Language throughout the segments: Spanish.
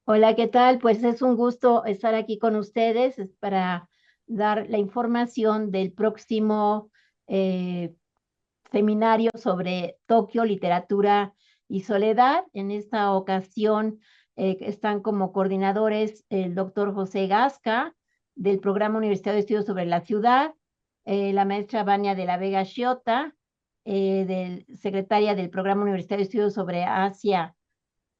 Hola, ¿qué tal? Pues es un gusto estar aquí con ustedes para dar la información del próximo eh, seminario sobre Tokio, literatura y soledad. En esta ocasión están como coordinadores el doctor José Gasca del Programa Universitario de Estudios sobre la Ciudad, la maestra Vania de la Vega Sciota, secretaria del Programa Universitario de Estudios sobre Asia,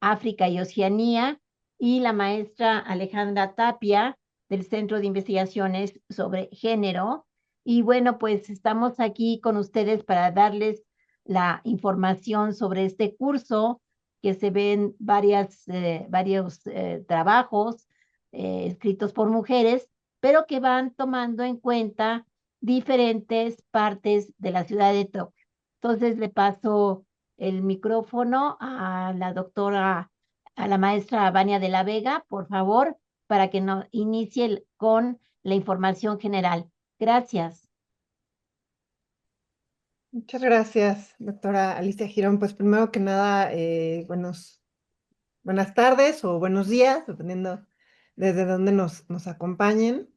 África y Oceanía, y la maestra Alejandra Tapia del Centro de Investigaciones sobre Género. Y bueno, pues estamos aquí con ustedes para darles la información sobre este curso, que se ven varios trabajos escritos por mujeres, pero que van tomando en cuenta diferentes partes de la ciudad de Tokio. Entonces le paso el micrófono a la doctora, a la maestra Vania de la Vega, por favor, para que nos inicie con la información general. Gracias. Muchas gracias, doctora Alicia Girón. Pues primero que nada, buenas tardes o buenos días, dependiendo desde dónde nos acompañen.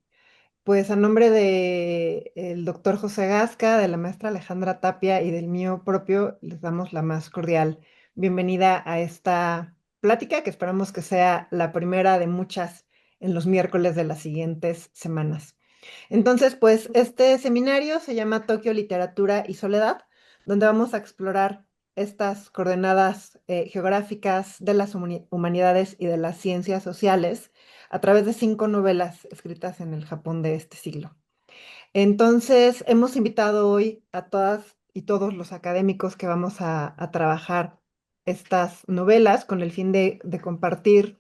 Pues a nombre de el doctor José Gasca, de la maestra Alejandra Tapia y del mío propio, les damos la más cordial bienvenida a esta plática que esperamos que sea la primera de muchas en los miércoles de las siguientes semanas. Entonces, pues este seminario se llama Tokio, Literatura y Soledad, donde vamos a explorar estas coordenadas geográficas de las humanidades y de las ciencias sociales a través de 5 novelas escritas en el Japón de este siglo. Entonces, hemos invitado hoy a todas y todos los académicos que vamos a trabajar estas novelas con el fin de compartir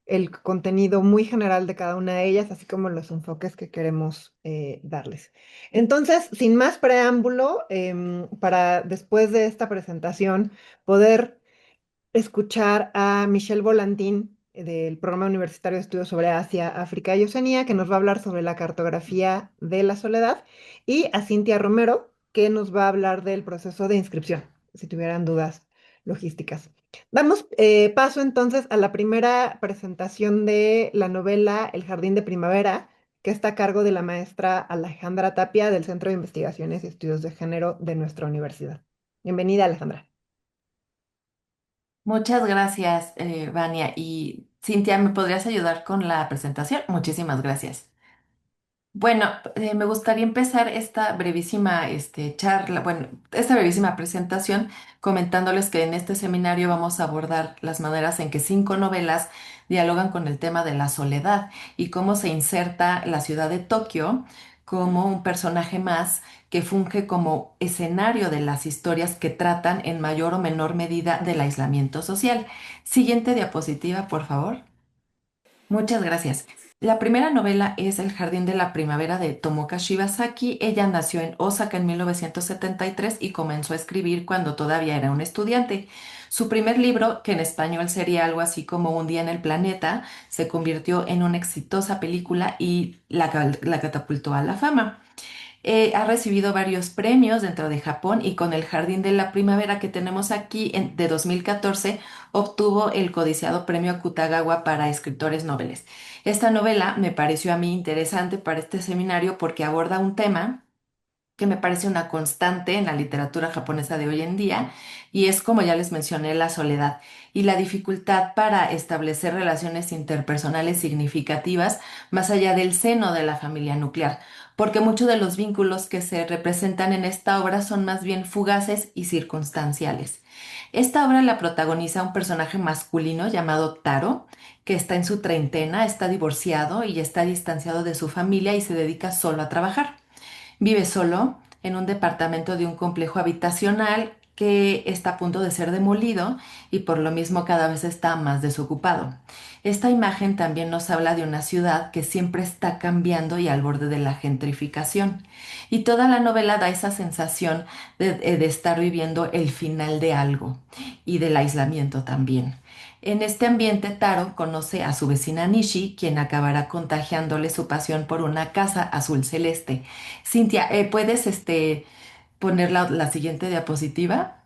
el contenido muy general de cada una de ellas, así como los enfoques que queremos darles. Entonces, sin más preámbulo, para después de esta presentación poder escuchar a Michelle Volantín del Programa Universitario de Estudios sobre Asia, África y Oceanía, que nos va a hablar sobre la cartografía de la soledad, y a Cintia Romero, que nos va a hablar del proceso de inscripción, si tuvieran dudas logísticas. Damos paso entonces a la primera presentación de la novela El Jardín de Primavera, que está a cargo de la maestra Alejandra Tapia del Centro de Investigaciones y Estudios de Género de nuestra universidad. Bienvenida, Alejandra. Muchas gracias, Vania. Y Cintia, ¿me podrías ayudar con la presentación? Muchísimas gracias. Bueno, me gustaría empezar esta brevísima charla, bueno, esta brevísima presentación comentándoles que en este seminario vamos a abordar las maneras en que 5 novelas dialogan con el tema de la soledad y cómo se inserta la ciudad de Tokio como un personaje más que funge como escenario de las historias que tratan en mayor o menor medida del aislamiento social. Siguiente diapositiva, por favor. Muchas gracias. La primera novela es El Jardín de la Primavera de Tomoka Shibasaki. Ella nació en Osaka en 1973 y comenzó a escribir cuando todavía era un estudiante. Su primer libro, que en español sería algo así como Un día en el planeta, se convirtió en una exitosa película y la catapultó a la fama. Ha recibido varios premios dentro de Japón y con El Jardín de la Primavera que tenemos aquí de 2014 obtuvo el codiciado premio Akutagawa para escritores noveles. Esta novela me pareció a mí interesante para este seminario porque aborda un tema que me parece una constante en la literatura japonesa de hoy en día, y es, como ya les mencioné, la soledad y la dificultad para establecer relaciones interpersonales significativas más allá del seno de la familia nuclear, porque muchos de los vínculos que se representan en esta obra son más bien fugaces y circunstanciales. Esta obra la protagoniza un personaje masculino llamado Taro, que está en su treintena, está divorciado y está distanciado de su familia y se dedica solo a trabajar. Vive solo en un departamento de un complejo habitacional que está a punto de ser demolido y por lo mismo cada vez está más desocupado. Esta imagen también nos habla de una ciudad que siempre está cambiando y al borde de la gentrificación. Y toda la novela da esa sensación de estar viviendo el final de algo y del aislamiento también. En este ambiente, Taro conoce a su vecina Nishi, quien acabará contagiándole su pasión por una casa azul celeste. Cintia, ¿puedes poner la siguiente diapositiva?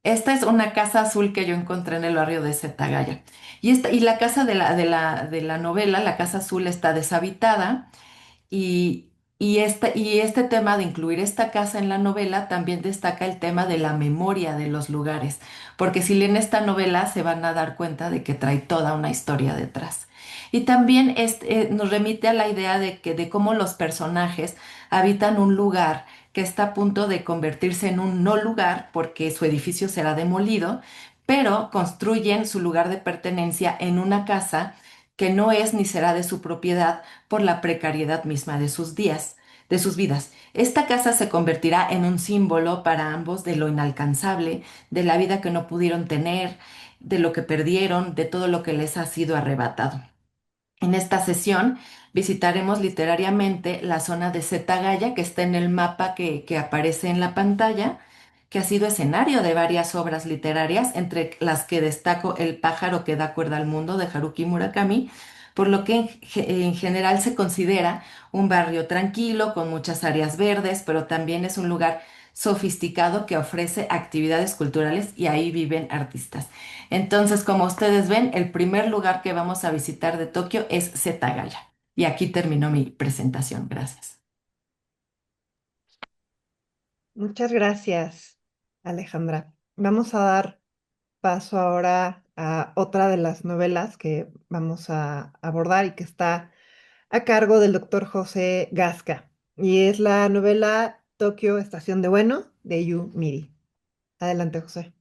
Esta es una casa azul que yo encontré en el barrio de Zetagaya. Y la casa de la novela, la casa azul, está deshabitada. Y este tema de incluir esta casa en la novela también destaca el tema de la memoria de los lugares, porque si leen esta novela se van a dar cuenta de que trae toda una historia detrás. Y también nos remite a la idea de cómo los personajes habitan un lugar que está a punto de convertirse en un no lugar porque su edificio será demolido, pero construyen su lugar de pertenencia en una casa que no es ni será de su propiedad por la precariedad misma de sus días, de sus vidas. Esta casa se convertirá en un símbolo para ambos de lo inalcanzable, de la vida que no pudieron tener, de lo que perdieron, de todo lo que les ha sido arrebatado. En esta sesión visitaremos literariamente la zona de Zetagaya, que está en el mapa que aparece en la pantalla, que ha sido escenario de varias obras literarias, entre las que destaco El pájaro que da cuerda al mundo de Haruki Murakami, por lo que en general se considera un barrio tranquilo, con muchas áreas verdes, pero también es un lugar sofisticado que ofrece actividades culturales y ahí viven artistas. Entonces, como ustedes ven, el primer lugar que vamos a visitar de Tokio es Setagaya. Y aquí terminó mi presentación. Gracias. Muchas gracias, Alejandra. Vamos a dar paso ahora a otra de las novelas que vamos a abordar y que está a cargo del doctor José Gasca. Y es la novela Tokio, Estación de Bueno, de Yu Miri. Adelante, José.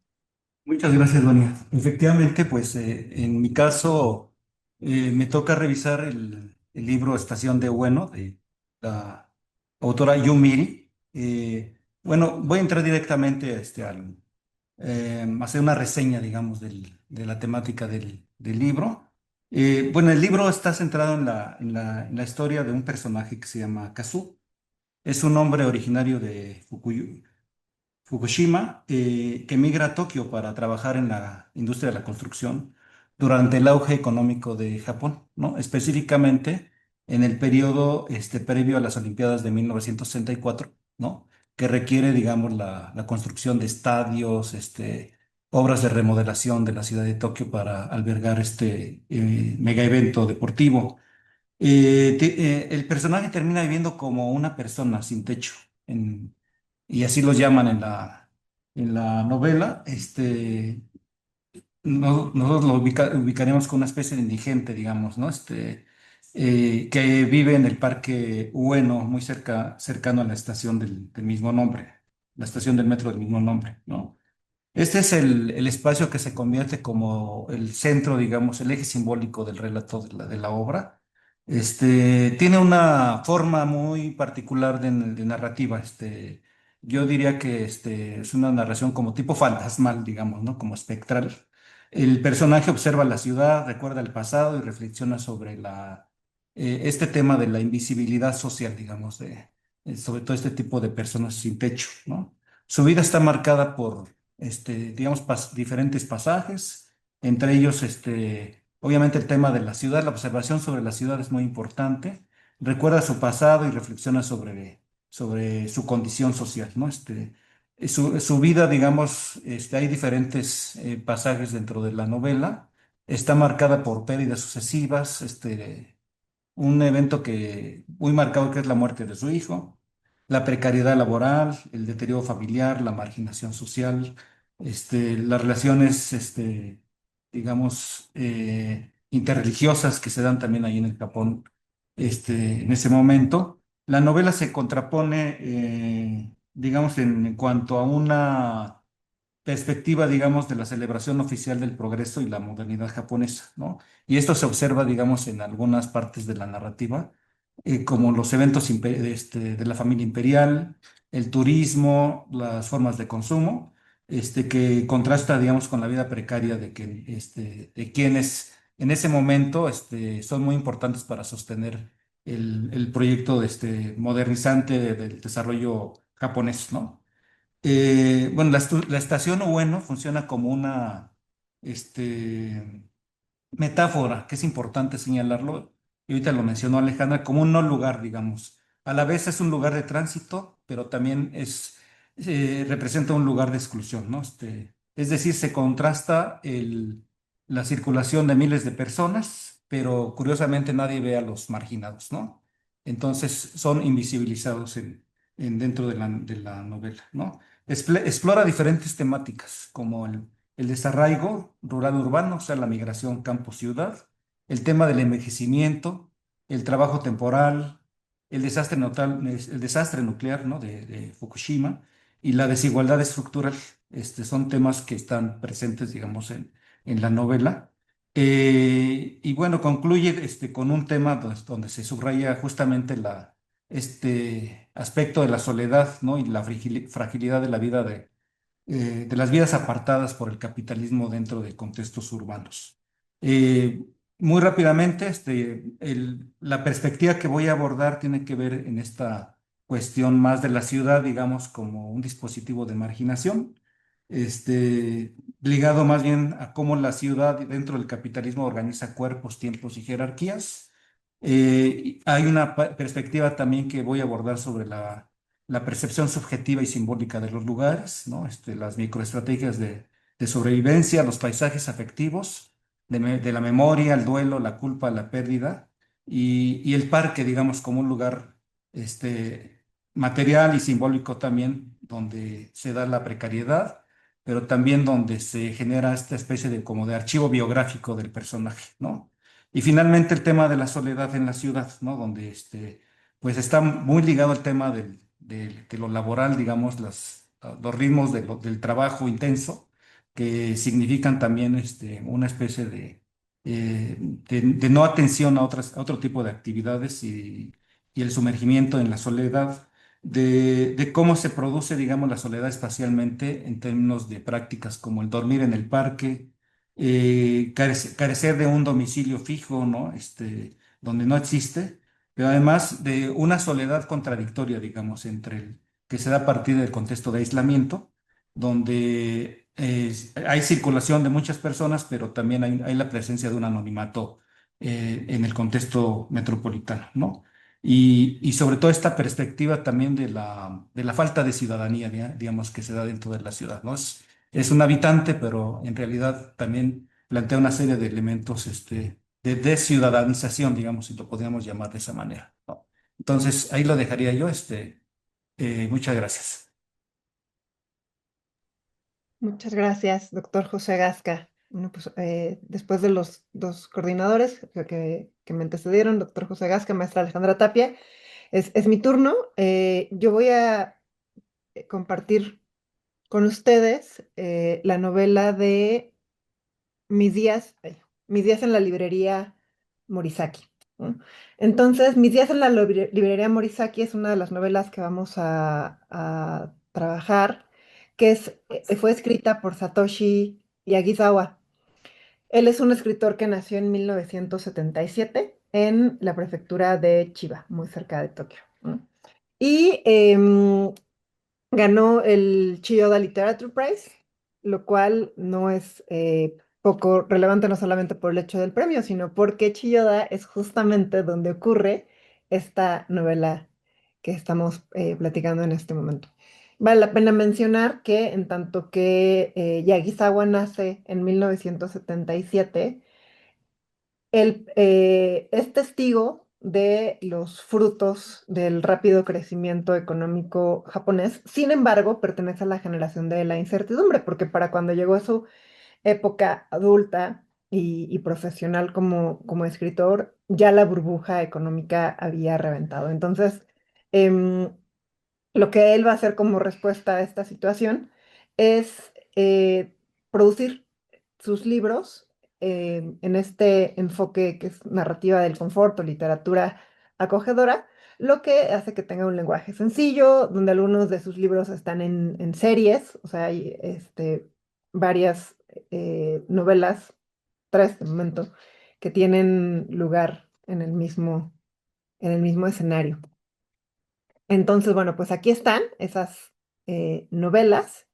Muchas gracias, Donia. Efectivamente, pues en mi caso me toca revisar el libro Estación de Bueno de la autora Yumiri. Bueno, voy a entrar directamente al hacer una reseña, digamos, de la temática del libro. Bueno, el libro está centrado en la historia de un personaje que se llama Kazu. Es un hombre originario de Fukushima, que migra a Tokio para trabajar en la industria de la construcción durante el auge económico de Japón, ¿no? Específicamente en el periodo previo a las Olimpiadas de 1964, ¿no? Que requiere, digamos, la construcción de estadios, obras de remodelación de la ciudad de Tokio para albergar este mega evento deportivo. El personaje termina viviendo como una persona sin techo, y así los llaman en la novela. Nosotros lo ubicaremos como una especie de indigente, digamos, ¿no? Que vive en el Parque Ueno, muy cercano a la estación del mismo nombre, la estación del metro del mismo nombre, ¿no? Este es el espacio que se convierte como el centro, digamos, el eje simbólico del relato de la obra. Tiene una forma muy particular de narrativa. Yo diría que es una narración como tipo fantasmal, digamos, ¿no? Como espectral. El personaje observa la ciudad, recuerda el pasado y reflexiona sobre este tema de la invisibilidad social, digamos, sobre todo este tipo de personas sin techo, ¿no? Su vida está marcada por digamos, diferentes pasajes, entre ellos, obviamente el tema de la ciudad, la observación sobre la ciudad es muy importante, recuerda su pasado y reflexiona sobre su condición social, ¿no? Su vida, digamos, hay diferentes pasajes dentro de la novela, está marcada por pérdidas sucesivas, un evento muy marcado que es la muerte de su hijo, la precariedad laboral, el deterioro familiar, la marginación social, las relaciones, digamos, interreligiosas que se dan también ahí en el Japón, en ese momento. La novela se contrapone, digamos, en cuanto a una perspectiva, digamos, de la celebración oficial del progreso y la modernidad japonesa, ¿no? Y esto se observa, digamos, en algunas partes de la narrativa, como los eventos de la familia imperial, el turismo, las formas de consumo, que contrasta, digamos, con la vida precaria de quienes en ese momento son muy importantes para sostener el proyecto modernizante del desarrollo japonés, ¿no? Bueno, la estación Ueno funciona como una metáfora, que es importante señalarlo, y ahorita lo mencionó Alejandra, como un no lugar, digamos. A la vez es un lugar de tránsito, pero también representa un lugar de exclusión, ¿no? Es decir, se contrasta la circulación de miles de personas, pero curiosamente nadie ve a los marginados, ¿no? Entonces son invisibilizados dentro de la novela, ¿no? Explora diferentes temáticas, como el desarraigo rural-urbano, o sea, la migración campo-ciudad, el tema del envejecimiento, el trabajo temporal, el desastre nuclear, ¿no? de Fukushima y la desigualdad estructural. Son temas que están presentes, digamos, en la novela. Y bueno, concluye con un tema donde se subraya justamente este aspecto de la soledad, ¿no? Y la fragilidad de la vida de las vidas apartadas por el capitalismo dentro de contextos urbanos. Eh, Muy rápidamente, la perspectiva que voy a abordar tiene que ver en esta cuestión más de la ciudad, digamos, como un dispositivo de marginación, ligado más bien a cómo la ciudad dentro del capitalismo organiza cuerpos, tiempos y jerarquías. Y hay una perspectiva también que voy a abordar sobre la percepción subjetiva y simbólica de los lugares, ¿no? Las microestrategias de sobrevivencia, los paisajes afectivos, de la memoria, el duelo, la culpa, la pérdida, y el parque, digamos, como un lugar material y simbólico también, donde se da la precariedad, pero también donde se genera esta especie de como de archivo biográfico del personaje, ¿no? Y finalmente el tema de la soledad en la ciudad, ¿no? Donde pues está muy ligado al tema de lo laboral, digamos, los ritmos del trabajo intenso, que significan también una especie de no atención a otro tipo de actividades y el sumergimiento en la soledad, de cómo se produce, digamos, la soledad espacialmente en términos de prácticas como el dormir en el parque, carecer de un domicilio fijo, ¿no? Donde no existe, pero además de una soledad contradictoria, digamos, que se da a partir del contexto de aislamiento, donde hay circulación de muchas personas, pero también hay la presencia de un anonimato en el contexto metropolitano, ¿no? Y sobre todo esta perspectiva también de la falta de ciudadanía, digamos, que se da dentro de la ciudad, ¿no? Es un habitante, pero en realidad también plantea una serie de elementos de desciudadanización, digamos, si lo podríamos llamar de esa manera, ¿no? Entonces, ahí lo dejaría yo. Muchas gracias. Muchas gracias, doctor José Gasca. Bueno, pues después de los dos coordinadores que me antecedieron, doctor José Gasca, maestra Alejandra Tapia, es mi turno. Yo voy a compartir con ustedes la novela de mis días en la librería Morisaki, ¿no? Entonces, Mis días en la librería Morisaki es una de las novelas que vamos a trabajar, fue escrita por Satoshi Yagisawa. Él es un escritor que nació en 1977 en la prefectura de Chiba, muy cerca de Tokio, ¿no? Y ganó el Chiyoda Literature Prize, lo cual no es poco relevante, no solamente por el hecho del premio, sino porque Chiyoda es justamente donde ocurre esta novela que estamos platicando en este momento. Vale la pena mencionar que en tanto que Yagisawa nace en 1977, él es testigo de los frutos del rápido crecimiento económico japonés. Sin embargo, pertenece a la generación de la incertidumbre, porque para cuando llegó a su época adulta y profesional como escritor, ya la burbuja económica había reventado. Entonces, em, lo que él va a hacer como respuesta a esta situación es producir sus libros en este enfoque que es narrativa del confort o literatura acogedora, lo que hace que tenga un lenguaje sencillo, donde algunos de sus libros están en series, o sea, hay varias novelas, tres de momento, que tienen lugar en el mismo escenario. Entonces, bueno, pues aquí están esas novelas.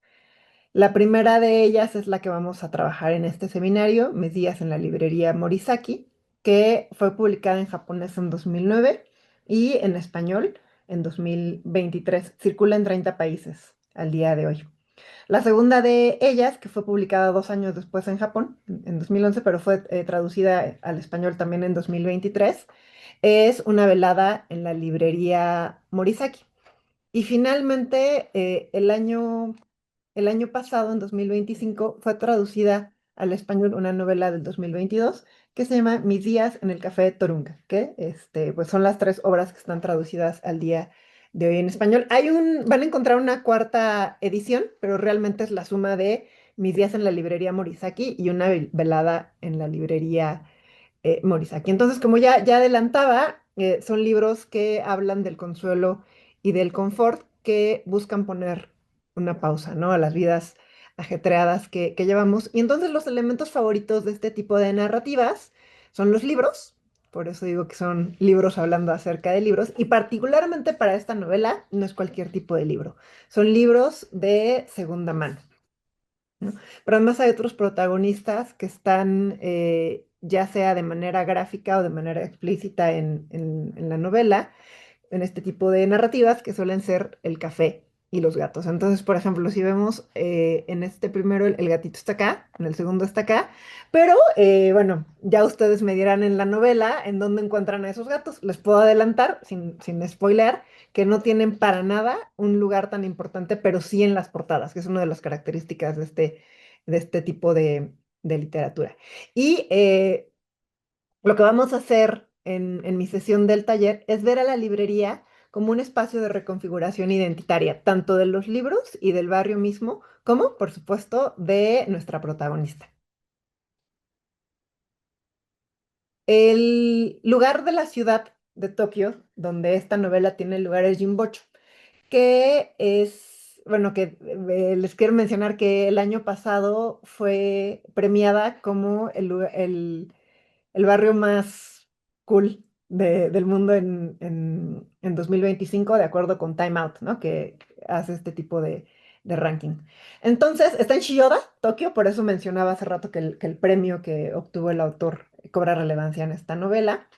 La primera de ellas es la que vamos a trabajar en este seminario, Mis días en la librería Morisaki, que fue publicada en japonés en 2009 y en español en 2023. Circula en 30 países al día de hoy. La segunda de ellas, que fue publicada 2 años después en Japón, en 2011, pero fue traducida al español también en 2023, es Una velada en la librería Morisaki. Y finalmente, el año pasado, en 2025, fue traducida al español una novela del 2022 que se llama Mis días en el café Torunga, que pues son las tres obras que están traducidas al día de hoy en español. Van a encontrar una cuarta edición, pero realmente es la suma de Mis días en la librería Morisaki y Una velada en la librería Morisaki. Entonces, como ya adelantaba, son libros que hablan del consuelo y del confort, que buscan poner una pausa, ¿no? A las vidas ajetreadas que llevamos. Y entonces los elementos favoritos de este tipo de narrativas son los libros. Por eso digo que son libros hablando acerca de libros. Y particularmente para esta novela, no es cualquier tipo de libro. Son libros de segunda mano, ¿no? Pero además hay otros protagonistas que están, ya sea de manera gráfica o de manera explícita en la novela, en este tipo de narrativas que suelen ser el café y los gatos. Entonces, por ejemplo, si vemos en este primero el gatito está acá, en el segundo está acá, pero bueno, ya ustedes me dirán en la novela en dónde encuentran a esos gatos. Les puedo adelantar, sin spoiler, que no tienen para nada un lugar tan importante, pero sí en las portadas, que es una de las características de este tipo de literatura. Y lo que vamos a hacer en mi sesión del taller es ver a la librería como un espacio de reconfiguración identitaria, tanto de los libros y del barrio mismo, como, por supuesto, de nuestra protagonista. El lugar de la ciudad de Tokio, donde esta novela tiene lugar, es Jimbocho, que es, bueno, que les quiero mencionar que el año pasado fue premiada como el barrio más cool del mundo en 2025, de acuerdo con Time Out, ¿no? Que hace este tipo de ranking. Entonces, está en Chiyoda, Tokio, por eso mencionaba hace rato que el premio que obtuvo el autor cobra relevancia en esta novela.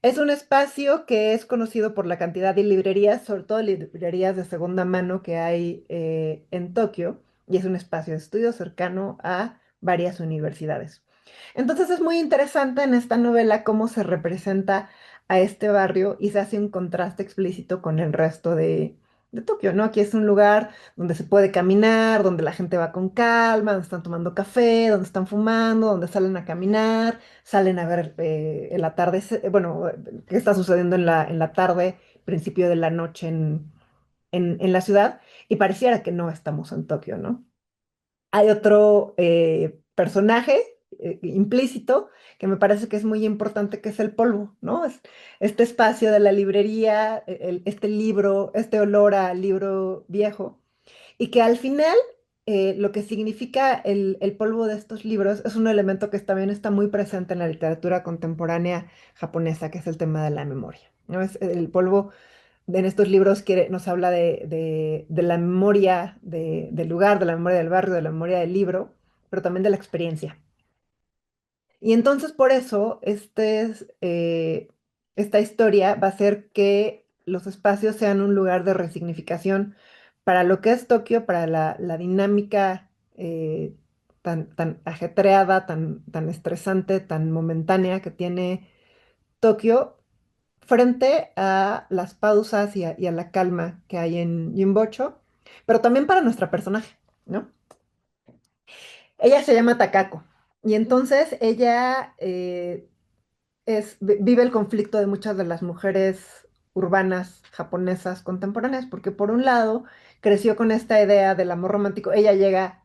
Es un espacio que es conocido por la cantidad de librerías, sobre todo librerías de segunda mano que hay en Tokio, y es un espacio de estudio cercano a varias universidades. Entonces es muy interesante en esta novela cómo se representa a este barrio y se hace un contraste explícito con el resto de Tokio, ¿no? Aquí es un lugar donde se puede caminar, donde la gente va con calma, donde están tomando café, donde están fumando, donde salen a caminar, salen a ver el atardecer, bueno, qué está sucediendo en la tarde, principio de la noche en la ciudad, y pareciera que no estamos en Tokio, ¿no? Hay otro personaje implícito que me parece que es muy importante, que es el polvo, ¿no? Es este espacio de la librería, este libro, este olor a libro viejo, y que al final lo que significa el polvo de estos libros es un elemento que también está muy presente en la literatura contemporánea japonesa, que es el tema de la memoria, ¿no? El polvo en estos libros nos habla de la memoria del lugar, de la memoria del barrio, de la memoria del libro, pero también de la experiencia. Y entonces por eso esta historia va a hacer que los espacios sean un lugar de resignificación para lo que es Tokio, para la dinámica tan ajetreada, tan estresante, tan momentánea que tiene Tokio, frente a las pausas y a la calma que hay en Jimbocho, pero también para nuestra personaje, ¿no? Ella se llama Takako, y entonces ella vive el conflicto de muchas de las mujeres urbanas japonesas contemporáneas, porque por un lado creció con esta idea del amor romántico. Ella llega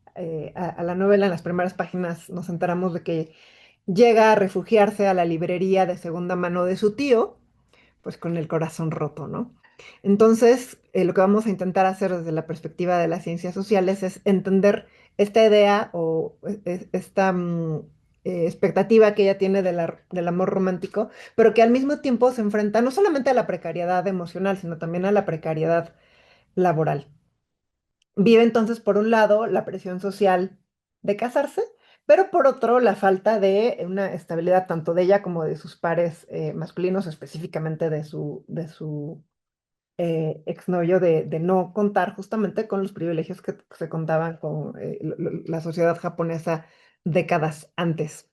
a la novela, en las primeras páginas nos enteramos de que llega a refugiarse a la librería de segunda mano de su tío, pues con el corazón roto, ¿no? Entonces, lo que vamos a intentar hacer desde la perspectiva de las ciencias sociales es entender esta idea o esta expectativa que ella tiene del amor romántico, pero que al mismo tiempo se enfrenta no solamente a la precariedad emocional, sino también a la precariedad laboral. Vive entonces, por un lado, la presión social de casarse, pero por otro, la falta de una estabilidad tanto de ella como de sus pares masculinos, específicamente de su exnovio de no contar justamente con los privilegios que se contaban con la sociedad japonesa décadas antes.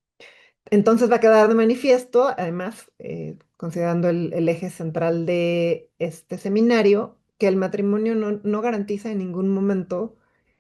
Entonces va a quedar de manifiesto, además, considerando el eje central de este seminario, que el matrimonio no garantiza en ningún momento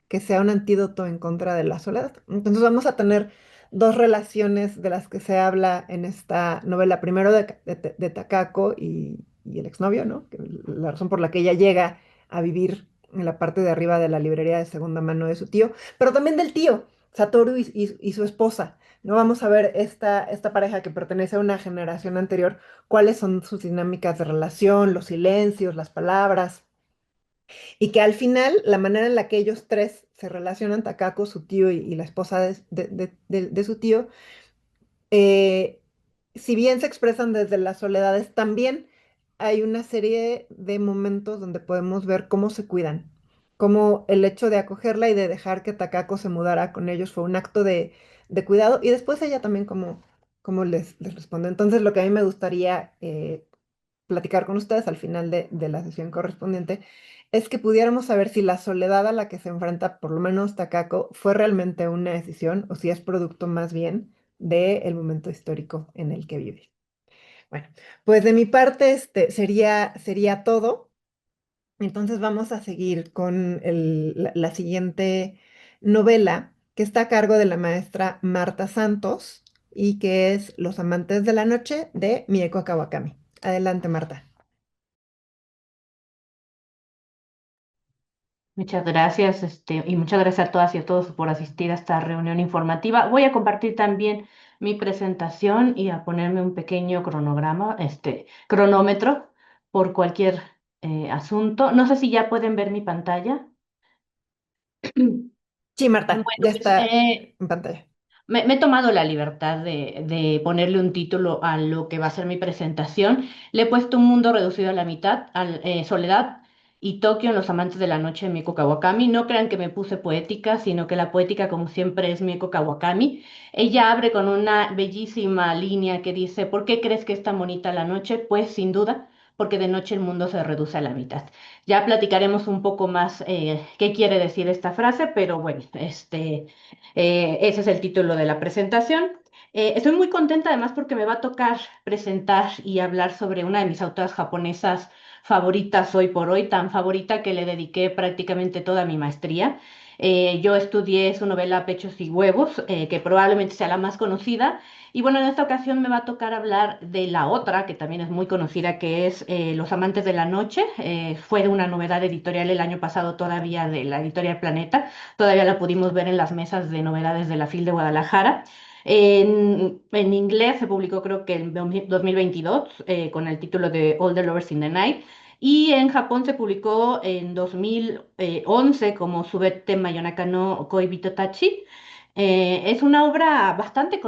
que sea un antídoto en contra de la soledad. Entonces vamos a tener dos relaciones de las que se habla en esta novela, primero de Takako y el exnovio, ¿no? La razón por la que ella llega a vivir en la parte de arriba de la librería de segunda mano de su tío, pero también del tío, Satoru y su esposa. No vamos a ver esta pareja que pertenece a una generación anterior, cuáles son sus dinámicas de relación, los silencios, las palabras, y que al final la manera en la que ellos tres se relacionan, Takako, su tío y la esposa de su tío, eh, si bien se expresan desde las soledades, también hay una serie de momentos donde podemos ver cómo se cuidan, cómo el hecho de acogerla y de dejar que Takako se mudara con ellos fue un acto de cuidado y después ella también cómo les responde. Entonces, lo que a mí me gustaría platicar con ustedes al final de la sesión correspondiente es que pudiéramos saber si la soledad a la que se enfrenta por lo menos Takako fue realmente una decisión o si es producto más bien del momento histórico en el que vive. Bueno, pues de mi parte sería todo. Entonces vamos a seguir con la siguiente novela que está a cargo de la maestra Marta Santos y que es Los amantes de la noche de Mieko Kawakami. Adelante, Marta. Muchas gracias, y muchas gracias a todas y a todos por asistir a esta reunión informativa. Voy a compartir también mi presentación y a ponerme un pequeño cronograma, cronómetro por cualquier asunto. No sé si ya pueden ver mi pantalla. Sí, Marta, Bueno, ya pues está en pantalla. me he tomado la libertad de ponerle un título a lo que va a ser mi presentación. Le he puesto Un mundo reducido a la mitad, Soledad y Tokio en los amantes de la noche de Mieko Kawakami. No crean que me puse poética, sino que la poética, como siempre, es Mieko Kawakami. Ella abre con una bellísima línea que dice: ¿por qué crees que es tan bonita la noche? Pues sin duda, porque de noche el mundo se reduce a la mitad. Ya platicaremos un poco más qué quiere decir esta frase, pero bueno, ese es el título de la presentación. Estoy muy contenta además porque me va a tocar presentar y hablar sobre una de mis autoras japonesas favoritas hoy por hoy, tan favorita que le dediqué prácticamente toda mi maestría. Yo estudié su novela Pechos y Huevos, que probablemente sea la más conocida. Y bueno, en esta ocasión me va a tocar hablar de la otra, que también es muy conocida, que es Los amantes de la noche. Fue una novedad editorial el año pasado todavía de la editorial Planeta. Todavía la pudimos ver en las mesas de novedades de la FIL de Guadalajara. En inglés se publicó creo que en 2022 con el título de All the Lovers in the Night. Y en Japón se publicó en 2011 como Subete Mayonaka no Koibito Tachi. Es una obra bastante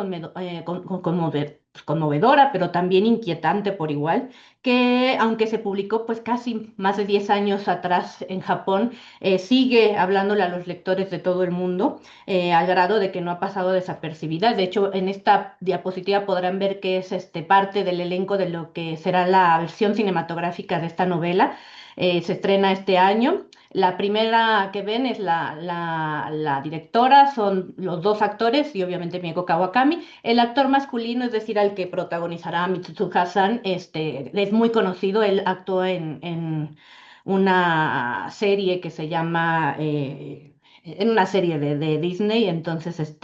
conmovedora, pero también inquietante por igual, que aunque se publicó pues casi más de 10 años atrás en Japón, sigue hablándole a los lectores de todo el mundo, al grado de que no ha pasado desapercibida. De hecho, en esta diapositiva podrán ver que es parte del elenco de lo que será la versión cinematográfica de esta novela. Se estrena este año. La primera que ven es la directora, son los dos actores y obviamente Mieko Kawakami. El actor masculino, es decir, al que protagonizará Mitsuha-san, es muy conocido. Él actuó en una serie que se llama, en una serie de Disney, entonces,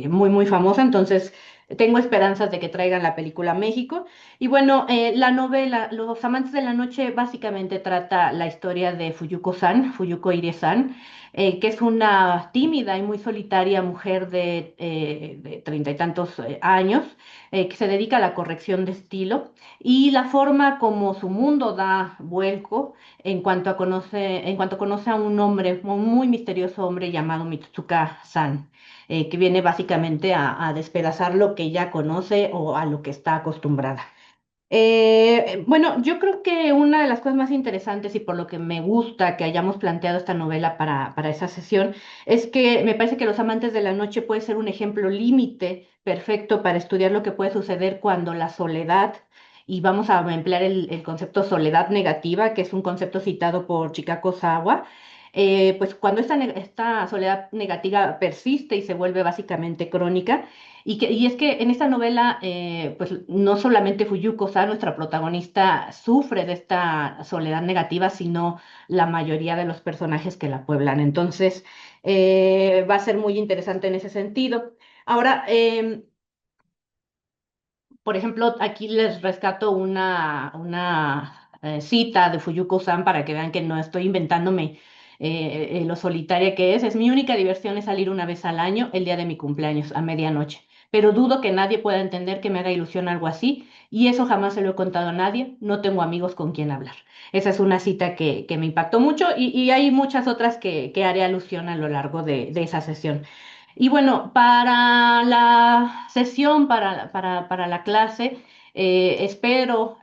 muy, muy famosa. Entonces, tengo esperanzas de que traigan la película a México. Y bueno, la novela Los amantes de la noche básicamente trata la historia de Fuyuko-san, Fuyuko Irie-san, que es una tímida y muy solitaria mujer de treinta y tantos años, que se dedica a la corrección de estilo, y la forma como su mundo da vuelco en cuanto conoce a un hombre, un muy misterioso hombre llamado Mitsuka-san, que viene básicamente a despedazar lo que ya conoce o a lo que está acostumbrada. Bueno, yo creo que una de las cosas más interesantes y por lo que me gusta que hayamos planteado esta novela para esa sesión es que me parece que Los amantes de la noche puede ser un ejemplo límite perfecto para estudiar lo que puede suceder cuando la soledad y vamos a emplear el concepto soledad negativa, que es un concepto citado por Chikako Sawa. Pues cuando esta soledad negativa persiste y se vuelve básicamente crónica, y es que en esta novela, pues no solamente Fuyuko-san, nuestra protagonista, sufre de esta soledad negativa, sino la mayoría de los personajes que la pueblan. Entonces, va a ser muy interesante en ese sentido. Ahora, por ejemplo, aquí les rescato una cita de Fuyuko-san para que vean que no estoy inventándome lo solitaria que es. Es mi única diversión es salir una vez al año, el día de mi cumpleaños, a medianoche. Pero dudo que nadie pueda entender que me haga ilusión algo así, y eso jamás se lo he contado a nadie. No tengo amigos con quien hablar. Esa es una cita que me impactó mucho, y hay muchas otras que haré alusión a lo largo de esa sesión. Y bueno, para la sesión, para la clase, espero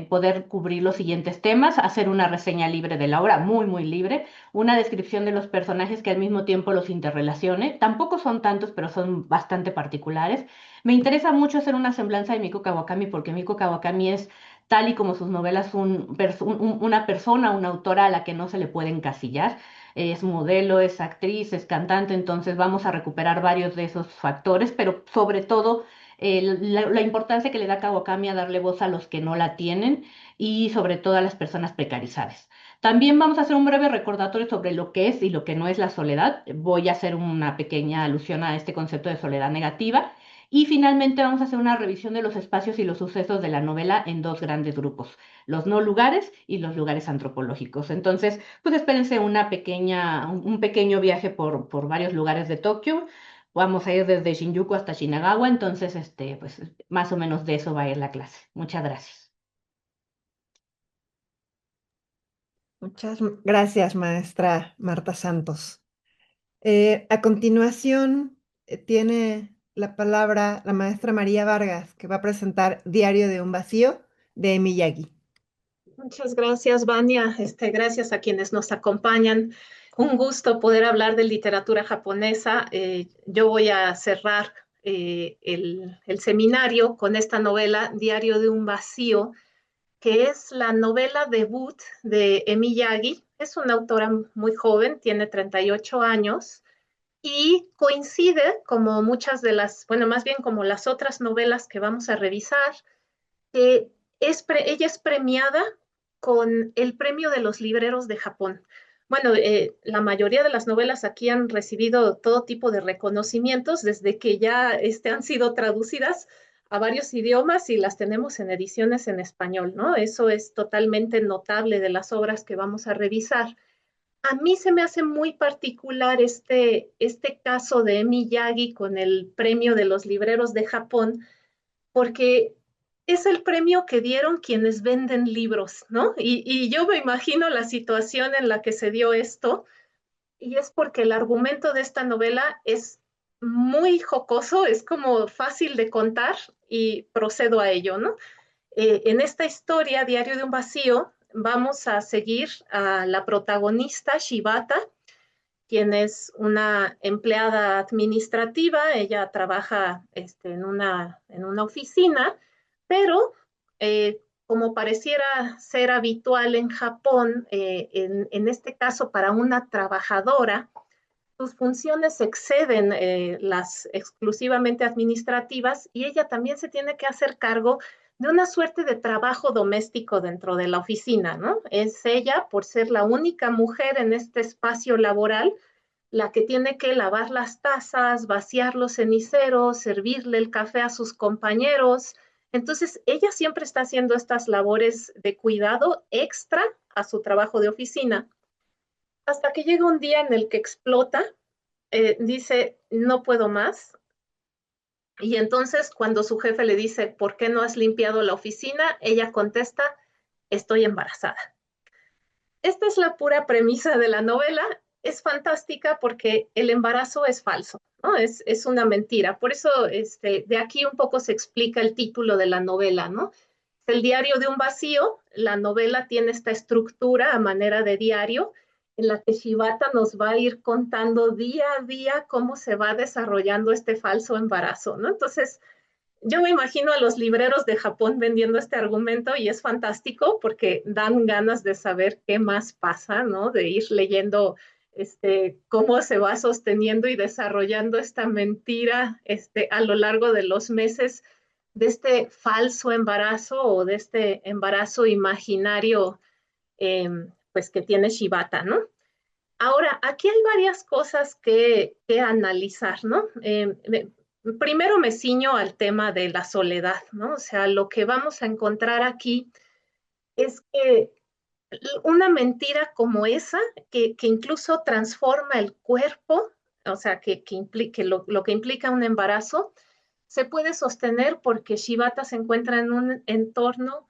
poder cubrir los siguientes temas: hacer una reseña libre de la obra, muy, muy libre, una descripción de los personajes que al mismo tiempo los interrelacione. Tampoco son tantos, pero son bastante particulares. Me interesa mucho hacer una semblanza de Miko Kawakami, porque Miko Kawakami es, tal y como sus novelas, una persona, una autora a la que no se le puede encasillar. Es modelo, es actriz, es cantante, entonces vamos a recuperar varios de esos factores, pero sobre todo la importancia que le da Kawakami a darle voz a los que no la tienen, y sobre todo a las personas precarizadas. También vamos a hacer un breve recordatorio sobre lo que es y lo que no es la soledad. Voy a hacer una pequeña alusión a este concepto de soledad negativa. Y finalmente vamos a hacer una revisión de los espacios y los sucesos de la novela en dos grandes grupos: los no lugares y los lugares antropológicos. Entonces, pues espérense un pequeño viaje por varios lugares de Tokio. Vamos a ir desde Shinjuku hasta Shinagawa, entonces, pues más o menos de eso va a ir la clase. Muchas gracias. Muchas gracias, maestra Marta Santos. A continuación, tiene la palabra la maestra María Vargas, que va a presentar Diario de un vacío de Miyagi. Muchas gracias, Vania. Gracias a quienes nos acompañan. Un gusto poder hablar de literatura japonesa. Yo voy a cerrar el seminario con esta novela, Diario de un vacío, que es la novela debut de Miyagi. Es una autora muy joven, tiene 38 años y coincide, como muchas de las, bueno, más bien como las otras novelas que vamos a revisar, que ella es premiada con el premio de los libreros de Japón. Bueno, la mayoría de las novelas aquí han recibido todo tipo de reconocimientos desde que ya han sido traducidas a varios idiomas y las tenemos en ediciones en español, ¿no? Eso es totalmente notable de las obras que vamos a revisar. A mí se me hace muy particular este caso de Miyagi con el premio de los libreros de Japón, porque es el premio que dieron quienes venden libros, ¿no? Y yo me imagino la situación en la que se dio esto, y es porque el argumento de esta novela es muy jocoso, es como fácil de contar y procedo a ello, ¿no? En esta historia, Diario de un vacío, vamos a seguir a la protagonista, Shibata, quien es una empleada administrativa. Ella trabaja en una oficina, pero como pareciera ser habitual en Japón, en este caso para una trabajadora, sus funciones exceden las exclusivamente administrativas, y ella también se tiene que hacer cargo de una suerte de trabajo doméstico dentro de la oficina, ¿no? Es ella, por ser la única mujer en este espacio laboral, la que tiene que lavar las tazas, vaciar los ceniceros, servirle el café a sus compañeros. Entonces, ella siempre está haciendo estas labores de cuidado extra a su trabajo de oficina, hasta que llega un día en el que explota, dice, no puedo más. Y entonces, cuando su jefe le dice, ¿por qué no has limpiado la oficina?, ella contesta, estoy embarazada. Esta es la pura premisa de la novela. Es fantástica porque el embarazo es falso, ¿no? Es una mentira. Por eso de aquí un poco se explica el título de la novela, ¿no? El diario de un vacío. La novela tiene esta estructura a manera de diario, en la que Shibata nos va a ir contando día a día cómo se va desarrollando este falso embarazo, ¿no? Entonces, Yo me imagino a los libreros de Japón vendiendo este argumento y es fantástico porque dan ganas de saber qué más pasa, ¿no? De ir leyendo cómo se va sosteniendo y desarrollando esta mentira a lo largo de los meses de este falso embarazo o de este embarazo imaginario eh, pues que tiene Shibata, ¿no? Ahora, aquí hay varias cosas que analizar, ¿no? Primero me ciño al tema de la soledad, ¿no? O sea, lo que vamos a encontrar aquí es que una mentira como esa, que incluso transforma el cuerpo, o sea, que lo que implica un embarazo, se puede sostener porque Shibata se encuentra en un entorno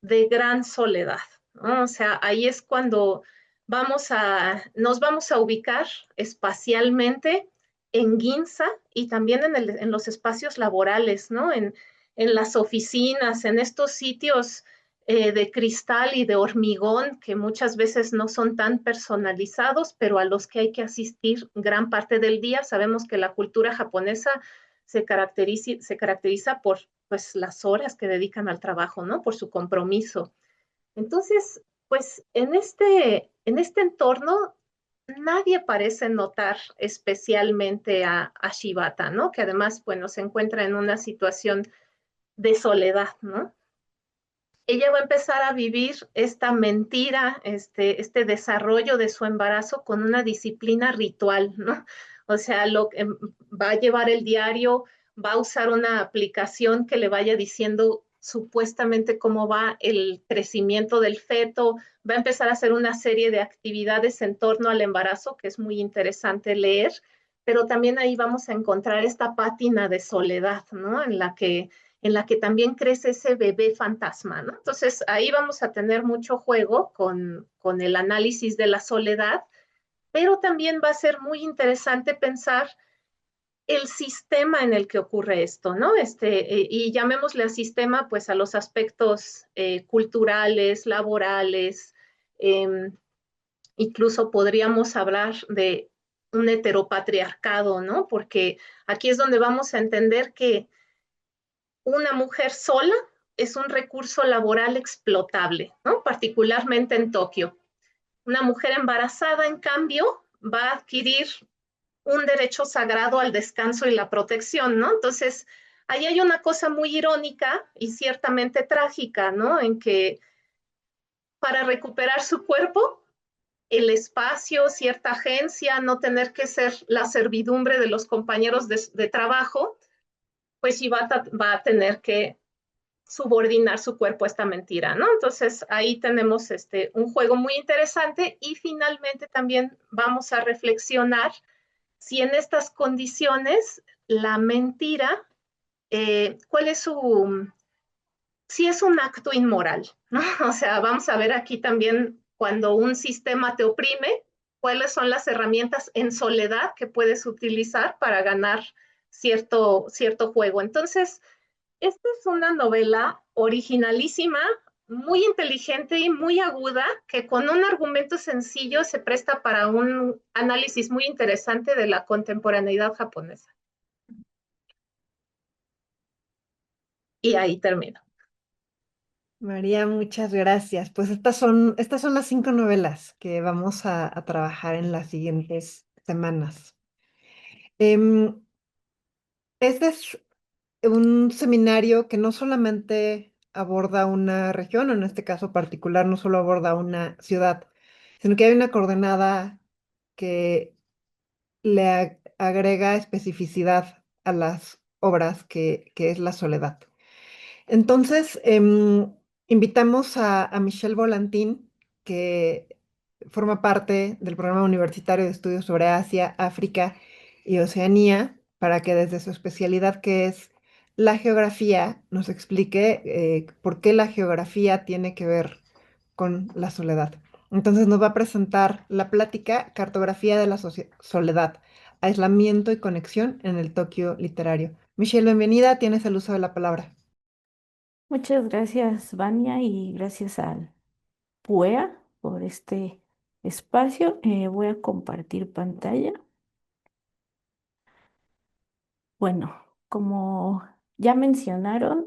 de gran soledad, ¿no? O sea, ahí es cuando nos vamos a ubicar espacialmente en Ginza y también en los espacios laborales, ¿no? En las oficinas, en estos sitios de cristal y de hormigón que muchas veces no son tan personalizados, pero a los que hay que asistir gran parte del día. Sabemos que la cultura japonesa se caracteriza por pues, las horas que dedican al trabajo, ¿no? Por su compromiso. Entonces, pues en este entorno nadie parece notar especialmente a Shibata, ¿no? Que además, bueno, se encuentra en una situación de soledad, ¿no? Ella va a empezar a vivir esta mentira, este desarrollo de su embarazo con una disciplina ritual, ¿no? O sea, va a llevar el diario, va a usar una aplicación que le vaya diciendo supuestamente cómo va el crecimiento del feto, va a empezar a hacer una serie de actividades en torno al embarazo, que es muy interesante leer, pero también ahí vamos a encontrar esta pátina de soledad, ¿no? En la que también crece ese bebé fantasma, ¿no? Entonces ahí vamos a tener mucho juego con el análisis de la soledad, pero también va a ser muy interesante pensar el sistema en el que ocurre esto, ¿no? Y llamémosle a sistema, pues a los aspectos culturales, laborales, eh, incluso podríamos hablar de un heteropatriarcado, ¿no? Porque aquí es donde vamos a entender que una mujer sola es un recurso laboral explotable, ¿no? Particularmente en Tokio. Una mujer embarazada, en cambio, va a adquirir un derecho sagrado al descanso y la protección, ¿no? Entonces, ahí hay una cosa muy irónica y ciertamente trágica, ¿no? En que para recuperar su cuerpo, el espacio, cierta agencia, no tener que ser la servidumbre de los compañeros de trabajo, pues Shibata va a tener que subordinar su cuerpo a esta mentira, ¿no? Entonces ahí tenemos un juego muy interesante y finalmente también vamos a reflexionar si en estas condiciones la mentira, cuál es si es un acto inmoral, ¿no? O sea, vamos a ver aquí también cuando un sistema te oprime, cuáles son las herramientas en soledad que puedes utilizar para ganar cierto juego. Entonces, esta es una novela originalísima, muy inteligente y muy aguda, que con un argumento sencillo se presta para un análisis muy interesante de la contemporaneidad japonesa. Y ahí termino. María, muchas gracias. Pues estas son las 5 novelas que vamos a trabajar en las siguientes semanas. Em, este es un seminario que no solamente aborda una región, o en este caso particular, no solo aborda una ciudad, sino que hay una coordenada que agrega especificidad a las obras, que es la soledad. Entonces, invitamos a Michelle Volantín, que forma parte del Programa Universitario de Estudios sobre Asia, África y Oceanía, para que desde su especialidad, que es la geografía, nos explique por qué la geografía tiene que ver con la soledad. Entonces nos va a presentar la plática Cartografía de la Soledad, aislamiento y conexión en el Tokio literario. Michelle, bienvenida, tienes el uso de la palabra. Muchas gracias, Vania, y gracias al PUEA por este espacio. Voy a compartir pantalla. Bueno, como ya mencionaron,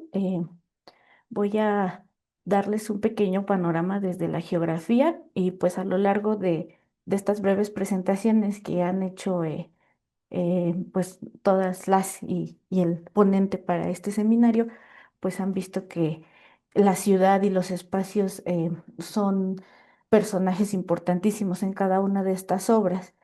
voy a darles un pequeño panorama desde la geografía y pues a lo largo de estas breves presentaciones que han hecho pues todas las y el ponente para este seminario, pues han visto que la ciudad y los espacios son personajes importantísimos en cada una de estas obras.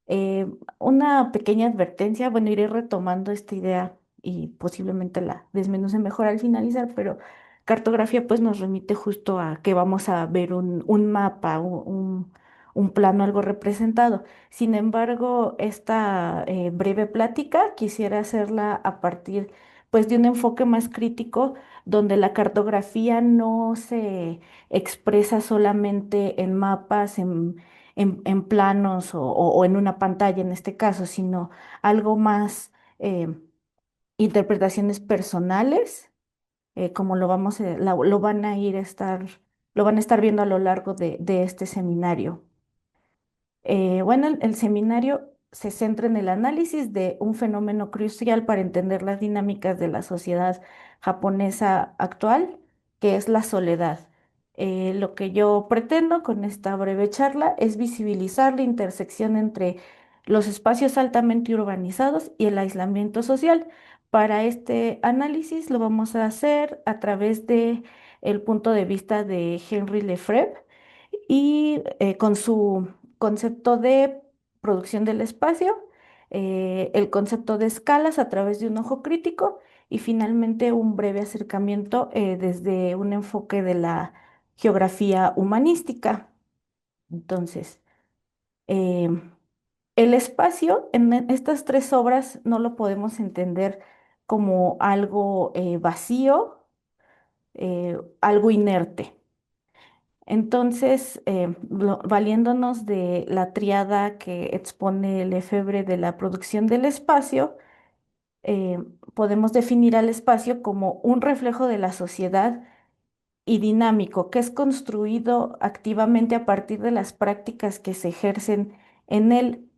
Eh, una pequeña advertencia, bueno, iré retomando esta idea y posiblemente la desmenuce mejor al finalizar, pero cartografía pues nos remite justo a que vamos a ver un mapa, un plano algo representado. Sin embargo, esta breve plática quisiera hacerla a partir pues de un enfoque más crítico donde la cartografía no se expresa solamente en mapas, en planos o en una pantalla en este caso, sino algo más interpretaciones personales, como lo vamos a, lo van a lo van a estar viendo a lo largo de este seminario. Bueno, el seminario se centra en el análisis de un fenómeno crucial para entender las dinámicas de la sociedad japonesa actual, que es la soledad. Lo que yo pretendo con esta breve charla es visibilizar la intersección entre los espacios altamente urbanizados y el aislamiento social. Para este análisis lo vamos a hacer a través de el punto de vista de Henry Lefebvre y con su concepto de producción del espacio, el concepto de escalas a través de un ojo crítico y finalmente un breve acercamiento desde un enfoque de la geografía humanística. Entonces, eh, el espacio en estas tres obras no lo podemos entender como algo vacío, algo inerte. Entonces, valiéndonos de la triada que expone Lefebvre de la producción del espacio, eh, podemos definir al espacio como un reflejo de la sociedad y dinámico, que es construido activamente a partir de las prácticas que se ejercen en él.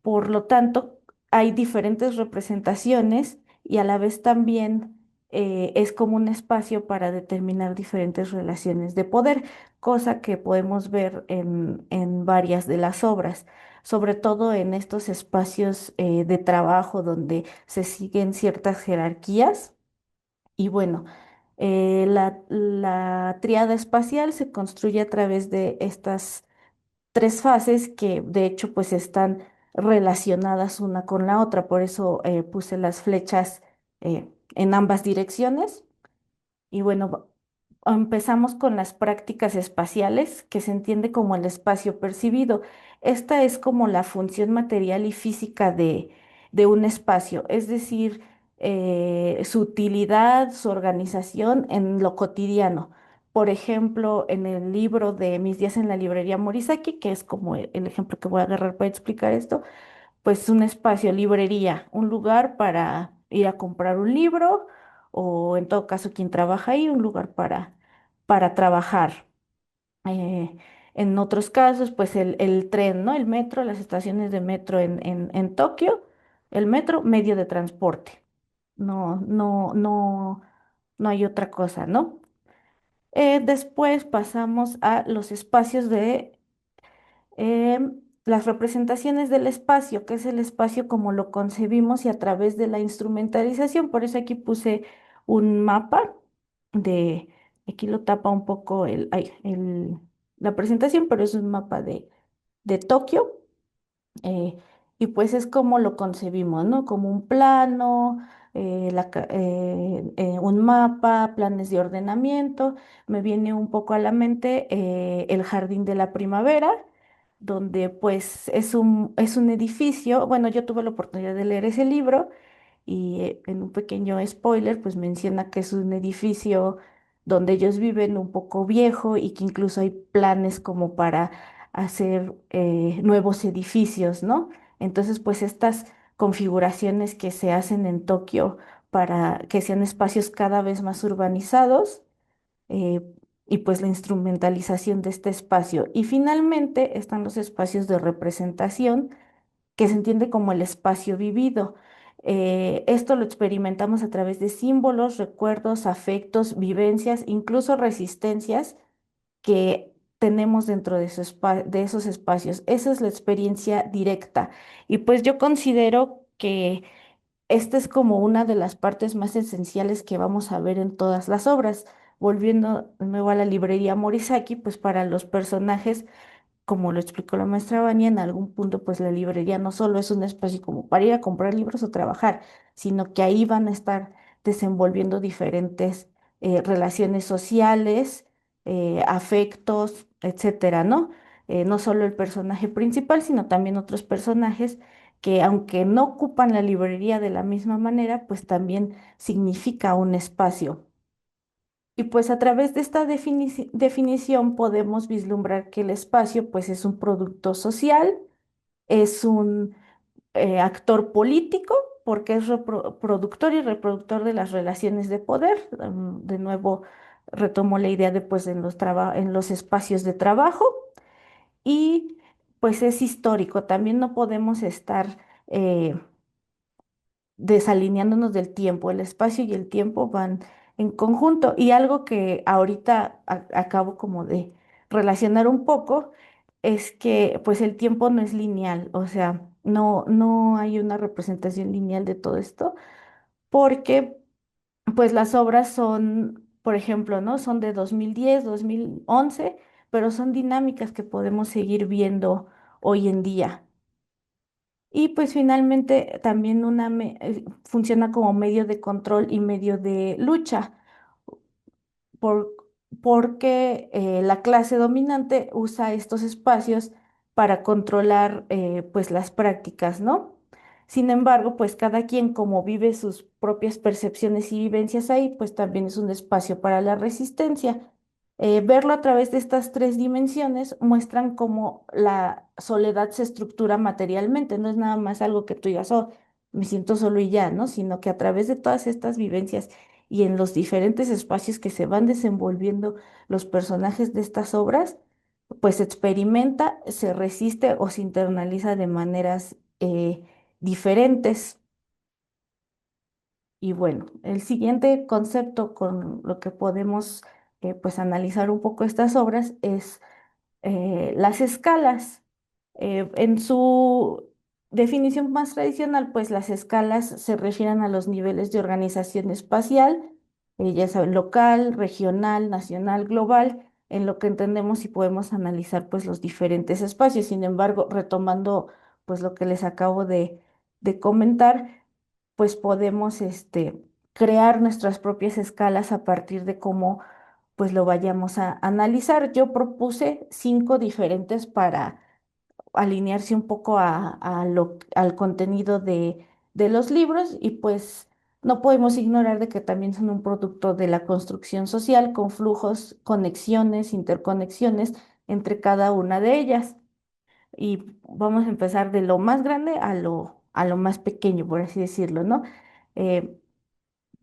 Por lo tanto, hay diferentes representaciones y a la vez también es como un espacio para determinar diferentes relaciones de poder, cosa que podemos ver en varias de las obras, sobre todo en estos espacios de trabajo donde se siguen ciertas jerarquías. Y bueno, la tríada espacial se construye a través de estas tres fases que de hecho pues están relacionadas una con la otra, por eso puse las flechas en ambas direcciones. Y bueno, empezamos con las prácticas espaciales, que se entiende como el espacio percibido. Esta es como la función material y física de un espacio, es decir, su utilidad, su organización en lo cotidiano. Por ejemplo, en el libro de Mis días en la librería Morisaki, que es como el ejemplo que voy a agarrar para explicar esto, pues un espacio, librería, un lugar para ir a comprar un libro o en todo caso quien trabaja ahí, un lugar para trabajar. Eh, en otros casos, pues el tren, ¿no? El metro, las estaciones de metro en Tokio, el metro, medio de transporte. No, no hay otra cosa, ¿no? Después pasamos a los espacios de las representaciones del espacio, que es el espacio como lo concebimos y a través de la instrumentalización. Por eso aquí puse un mapa de, aquí lo tapa un poco la presentación, pero es un mapa de Tokio. eh, y pues es como lo concebimos, ¿no? Como un plano, un mapa, planes de ordenamiento. Me viene un poco a la mente el jardín de la primavera, donde pues es un edificio. Bueno, yo tuve la oportunidad de leer ese libro y en un pequeño spoiler, pues menciona que es un edificio donde ellos viven un poco viejo y que incluso hay planes como para hacer nuevos edificios, ¿no? Entonces, pues estas configuraciones que se hacen en Tokio para que sean espacios cada vez más urbanizados eh, y pues la instrumentalización de este espacio. Y finalmente están los espacios de representación que se entiende como el espacio vivido. Esto lo experimentamos a través de símbolos, recuerdos, afectos, vivencias, incluso resistencias que tenemos dentro de, de esos espacios. Esa es la experiencia directa. Y pues yo considero que esta es como una de las partes más esenciales que vamos a ver en todas las obras. Volviendo de nuevo a la librería Morisaki, pues para los personajes, como lo explicó la maestra Vania, en algún punto pues la librería no solo es un espacio como para ir a comprar libros o trabajar, sino que ahí van a estar desenvolviendo diferentes relaciones sociales, afectos, etcétera, ¿no? No solo el personaje principal, sino también otros personajes que aunque no ocupan la librería de la misma manera, pues también significa un espacio. Y pues a través de esta definición podemos vislumbrar que el espacio pues es un producto social, es un actor político, porque es productor y reproductor de las relaciones de poder. De nuevo retomo la idea de pues en los espacios de trabajo y pues es histórico. También no podemos estar desalineándonos del tiempo. El espacio y el tiempo van en conjunto. Y algo que ahorita acabo como de relacionar un poco es que pues el tiempo no es lineal, o sea, no hay una representación lineal de todo esto, porque pues las obras son, por ejemplo, ¿no? Son de 2010, 2011, pero son dinámicas que podemos seguir viendo hoy en día. Y pues finalmente también funciona como medio de control y medio de lucha, por- porque la clase dominante usa estos espacios para controlar pues las prácticas, ¿no? Sin embargo, pues cada quien como vive sus propias percepciones y vivencias ahí, pues también es un espacio para la resistencia. Verlo a través de estas tres dimensiones muestran cómo la soledad se estructura materialmente, no es nada más algo que tú digas, oh, me siento solo y ya, ¿no? Sino que a través de todas estas vivencias y en los diferentes espacios que se van desenvolviendo los personajes de estas obras, pues se experimenta, se resiste o se internaliza de maneras diferentes. Y bueno, el siguiente concepto con lo que podemos pues analizar un poco estas obras es las escalas. En su definición más tradicional, pues las escalas se refieren a los niveles de organización espacial, ya saben, local, regional, nacional, global, en lo que entendemos y podemos analizar pues los diferentes espacios. Sin embargo, retomando pues lo que les acabo de comentar, pues podemos crear nuestras propias escalas a partir de cómo pues lo vayamos a analizar. Yo propuse 5 diferentes para alinearse un poco al contenido de los libros y pues no podemos ignorar de que también son un producto de la construcción social con flujos, conexiones, interconexiones entre cada una de ellas. Y vamos a empezar de lo más grande a lo más pequeño, por así decirlo, ¿no? Eh,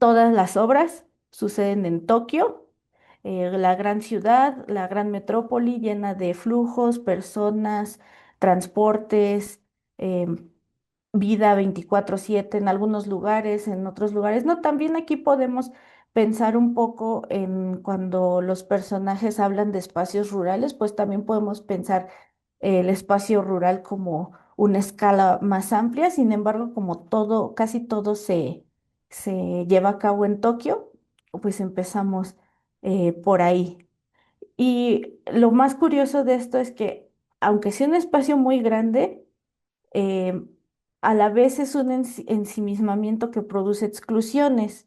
Todas las obras suceden en Tokio, la gran ciudad, la gran metrópoli llena de flujos, personas, transportes, vida 24/7 en algunos lugares, en otros lugares. No, también aquí podemos pensar un poco en cuando los personajes hablan de espacios rurales, pues también podemos pensar el espacio rural como una escala más amplia. Sin embargo, como todo, casi todo se lleva a cabo en Tokio, pues empezamos por ahí. Y lo más curioso de esto es que, aunque sea un espacio muy grande, eh, a la vez es un ensimismamiento que produce exclusiones.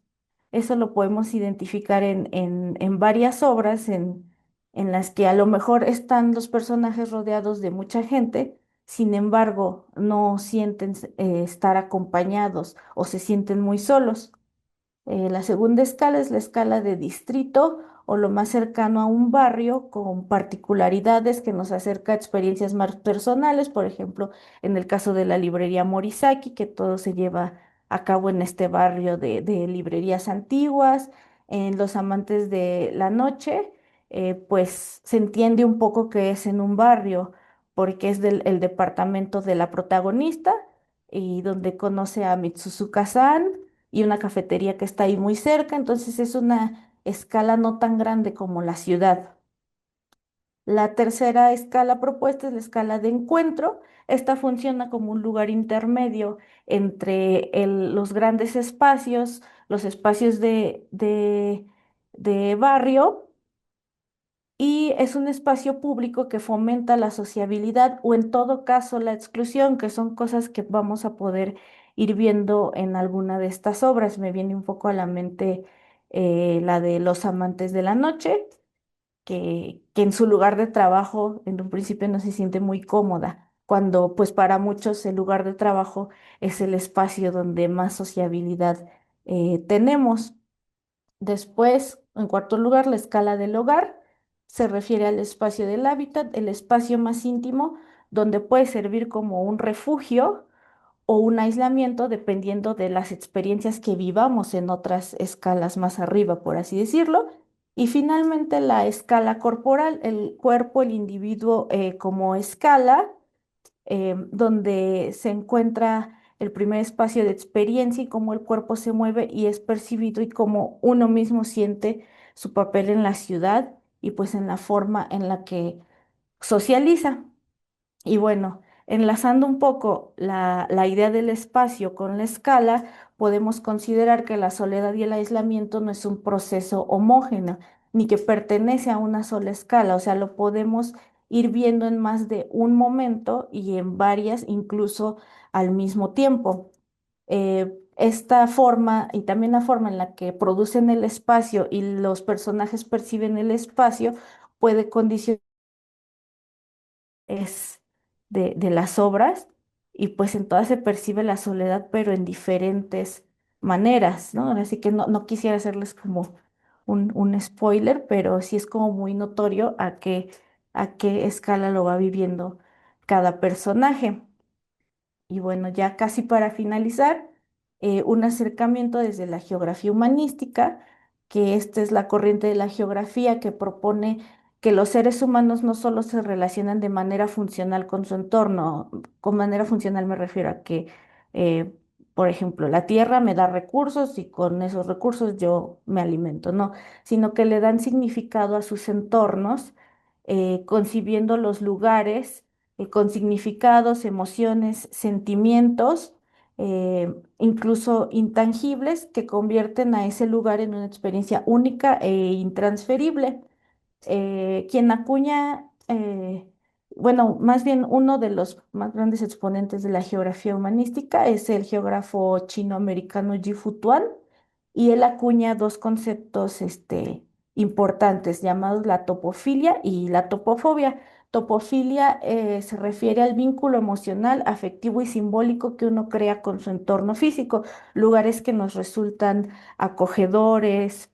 Eso lo podemos identificar en varias obras en las que a lo mejor están los personajes rodeados de mucha gente, sin embargo, no sienten estar acompañados o se sienten muy solos. La segunda escala es la escala de distrito o lo más cercano a un barrio con particularidades que nos acerca a experiencias más personales, por ejemplo, en el caso de la librería Morisaki, que todo se lleva a cabo en este barrio de librerías antiguas, en Los Amantes de la Noche, pues se entiende un poco que es en un barrio, porque es el departamento de la protagonista y donde conoce a Mitsuzuka-san y una cafetería que está ahí muy cerca, entonces es una escala no tan grande como la ciudad. La tercera escala propuesta es la escala de encuentro. Esta funciona como un lugar intermedio entre los grandes espacios, los espacios de barrio, y es un espacio público que fomenta la sociabilidad o en todo caso la exclusión, que son cosas que vamos a poder ir viendo en alguna de estas obras. Me viene un poco a la mente la de Los amantes de la noche, que en su lugar de trabajo en un principio no se siente muy cómoda, cuando pues para muchos el lugar de trabajo es el espacio donde más sociabilidad tenemos. Después, en cuarto lugar, la escala del hogar se refiere al espacio del hábitat, el espacio más íntimo, donde puede servir como un refugio o un aislamiento dependiendo de las experiencias que vivamos en otras escalas más arriba, por así decirlo. Y finalmente la escala corporal, el cuerpo, el individuo como escala, donde se encuentra el primer espacio de experiencia y cómo el cuerpo se mueve y es percibido y cómo uno mismo siente su papel en la ciudad y pues en la forma en la que socializa. Y bueno, enlazando un poco la idea del espacio con la escala, podemos considerar que la soledad y el aislamiento no es un proceso homógeno, ni que pertenece a una sola escala, o sea, lo podemos ir viendo en más de un momento y en varias, incluso al mismo tiempo. Esta forma y también la forma en la que producen el espacio y los personajes perciben el espacio puede condicionar es de las obras y pues en todas se percibe la soledad, pero en diferentes maneras, ¿no? Así que no quisiera hacerles como un spoiler, pero sí es como muy notorio a qué escala lo va viviendo cada personaje. Y bueno, ya casi para finalizar, un acercamiento desde la geografía humanística, que esta es la corriente de la geografía que propone que los seres humanos no solo se relacionan de manera funcional con su entorno, con manera funcional me refiero a que, eh, por ejemplo, la tierra me da recursos y con esos recursos yo me alimento, no, sino que le dan significado a sus entornos, concibiendo los lugares con significados, emociones, sentimientos, incluso intangibles, que convierten a ese lugar en una experiencia única e intransferible. Quien acuña, bueno, más bien uno de los más grandes exponentes de la geografía humanística es el geógrafo chino-americano Ji Futuan, y él acuña dos conceptos importantes llamados la topofilia y la topofobia. Topofilia se refiere al vínculo emocional, afectivo y simbólico que uno crea con su entorno físico, lugares que nos resultan acogedores,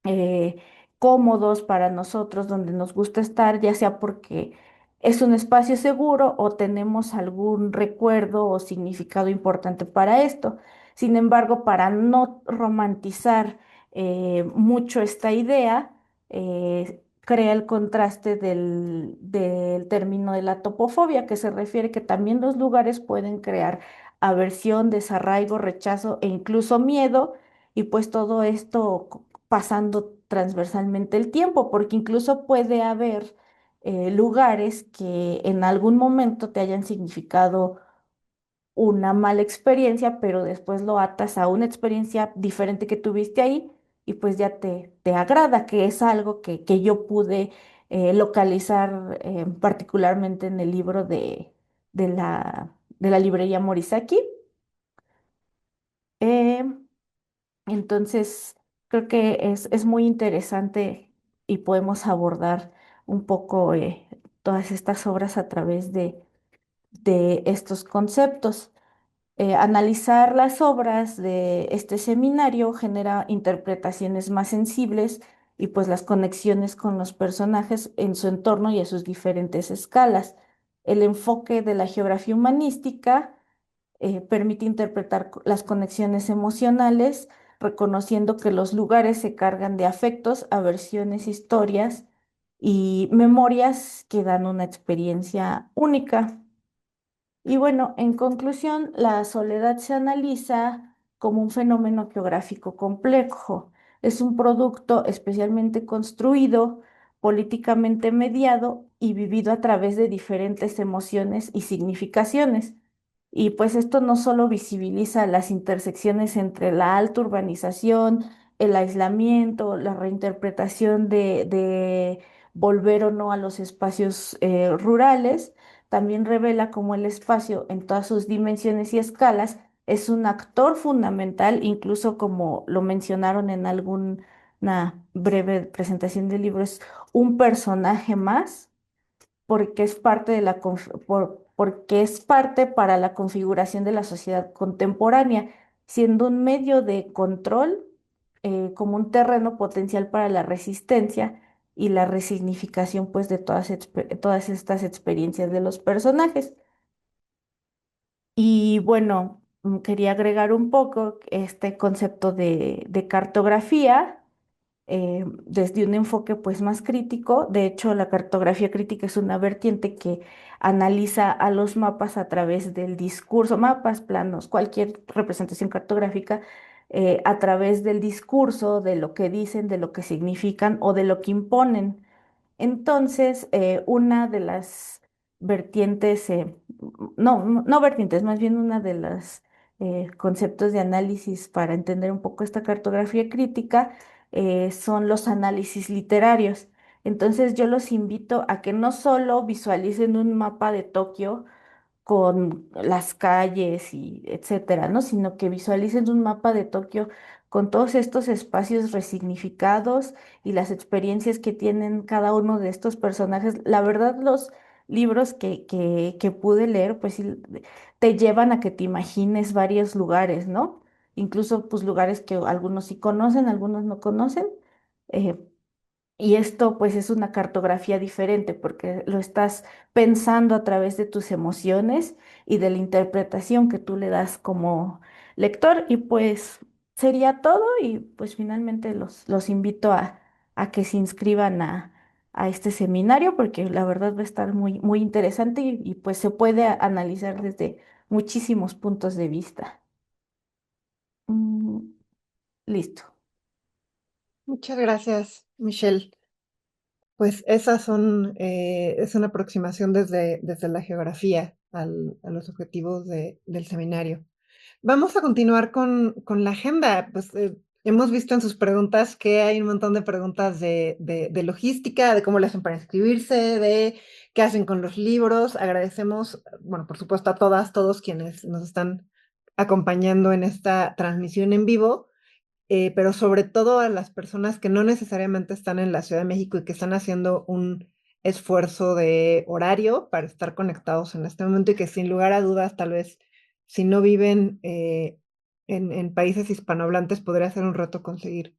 eh, cómodos para nosotros, donde nos gusta estar, ya sea porque es un espacio seguro o tenemos algún recuerdo o significado importante para esto. Sin embargo, para no romantizar mucho esta idea, crea el contraste del término de la topofobia, que se refiere que también los lugares pueden crear aversión, desarraigo, rechazo e incluso miedo, y pues todo esto pasando transversalmente el tiempo, porque incluso puede haber lugares que en algún momento te hayan significado una mala experiencia, pero después lo atas a una experiencia diferente que tuviste ahí y pues ya te agrada, que es algo que yo pude localizar particularmente en el libro de la librería Morisaki. Eh, Entonces, creo que es muy interesante y podemos abordar un poco todas estas obras a través de estos conceptos. Analizar las obras de este seminario genera interpretaciones más sensibles y pues las conexiones con los personajes en su entorno y a sus diferentes escalas. El enfoque de la geografía humanística permite interpretar las conexiones emocionales, reconociendo que los lugares se cargan de afectos, aversiones, historias y memorias que dan una experiencia única. Y bueno, en conclusión, la soledad se analiza como un fenómeno geográfico complejo. Es un producto especialmente construido, políticamente mediado y vivido a través de diferentes emociones y significaciones. Y pues esto no solo visibiliza las intersecciones entre la alta urbanización, el aislamiento, la reinterpretación de volver o no a los espacios rurales, también revela cómo el espacio en todas sus dimensiones y escalas es un actor fundamental, incluso como lo mencionaron en alguna breve presentación del libro, es un personaje más porque es parte porque es parte para la configuración de la sociedad contemporánea, siendo un medio de control como un terreno potencial para la resistencia y la resignificación pues de todas estas experiencias de los personajes. Y bueno, quería agregar un poco este concepto de cartografía desde un enfoque pues más crítico. De hecho, la cartografía crítica es una vertiente que analiza a los mapas a través del discurso, mapas, planos, cualquier representación cartográfica, a través del discurso, de lo que dicen, de lo que significan o de lo que imponen. Entonces, una de las vertientes, no vertientes, más bien una de las conceptos de análisis para entender un poco esta cartografía crítica son los análisis literarios. Entonces, yo los invito a que no solo visualicen un mapa de Tokio, con las calles y etcétera, ¿no? Sino que visualicen un mapa de Tokio con todos estos espacios resignificados y las experiencias que tienen cada uno de estos personajes. La verdad, los libros que pude leer, pues sí, te llevan a que te imagines varios lugares, ¿no? Incluso, pues, lugares que algunos sí conocen, algunos no conocen. eh, y esto pues es una cartografía diferente porque lo estás pensando a través de tus emociones y de la interpretación que tú le das como lector. Y pues sería todo y pues finalmente los invito a que se inscriban a este seminario porque la verdad va a estar muy, muy interesante y pues se puede analizar desde muchísimos puntos de vista. Mm, listo. Muchas gracias, Michelle. Pues es una aproximación desde la geografía a los objetivos del seminario. Vamos a continuar con la agenda. Pues hemos visto en sus preguntas que hay un montón de preguntas de logística, de cómo le hacen para inscribirse, de qué hacen con los libros. Agradecemos, bueno, por supuesto, a todos quienes nos están acompañando en esta transmisión en vivo. Pero sobre todo a las personas que no necesariamente están en la Ciudad de México y que están haciendo un esfuerzo de horario para estar conectados en este momento y que sin lugar a dudas, tal vez si no viven en países hispanohablantes, podría ser un reto conseguir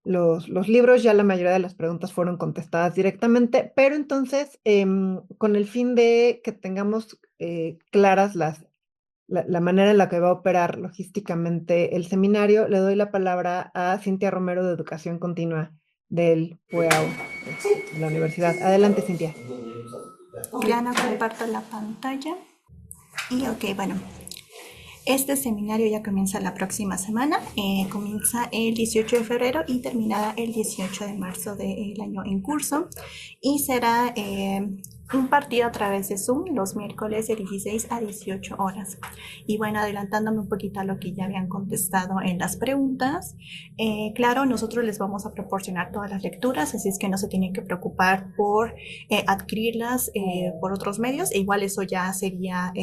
los libros. Ya la mayoría de las preguntas fueron contestadas directamente, pero entonces, con el fin de que tengamos claras la manera en la que va a operar logísticamente el seminario, le doy la palabra a Cintia Romero de Educación Continua del PUEAU, de la universidad. Adelante, Cintia. Ya no comparto la pantalla. Y ok, bueno, este seminario ya comienza la próxima semana, comienza el 18 de febrero y terminará el 18 de marzo del año en curso y será impartido a través de Zoom los miércoles de 16 a 18 horas. Y bueno, adelantándome un poquito a lo que ya habían contestado en las preguntas, claro, nosotros les vamos a proporcionar todas las lecturas, así es que no se tienen que preocupar por adquirirlas por otros medios, e igual eso ya sería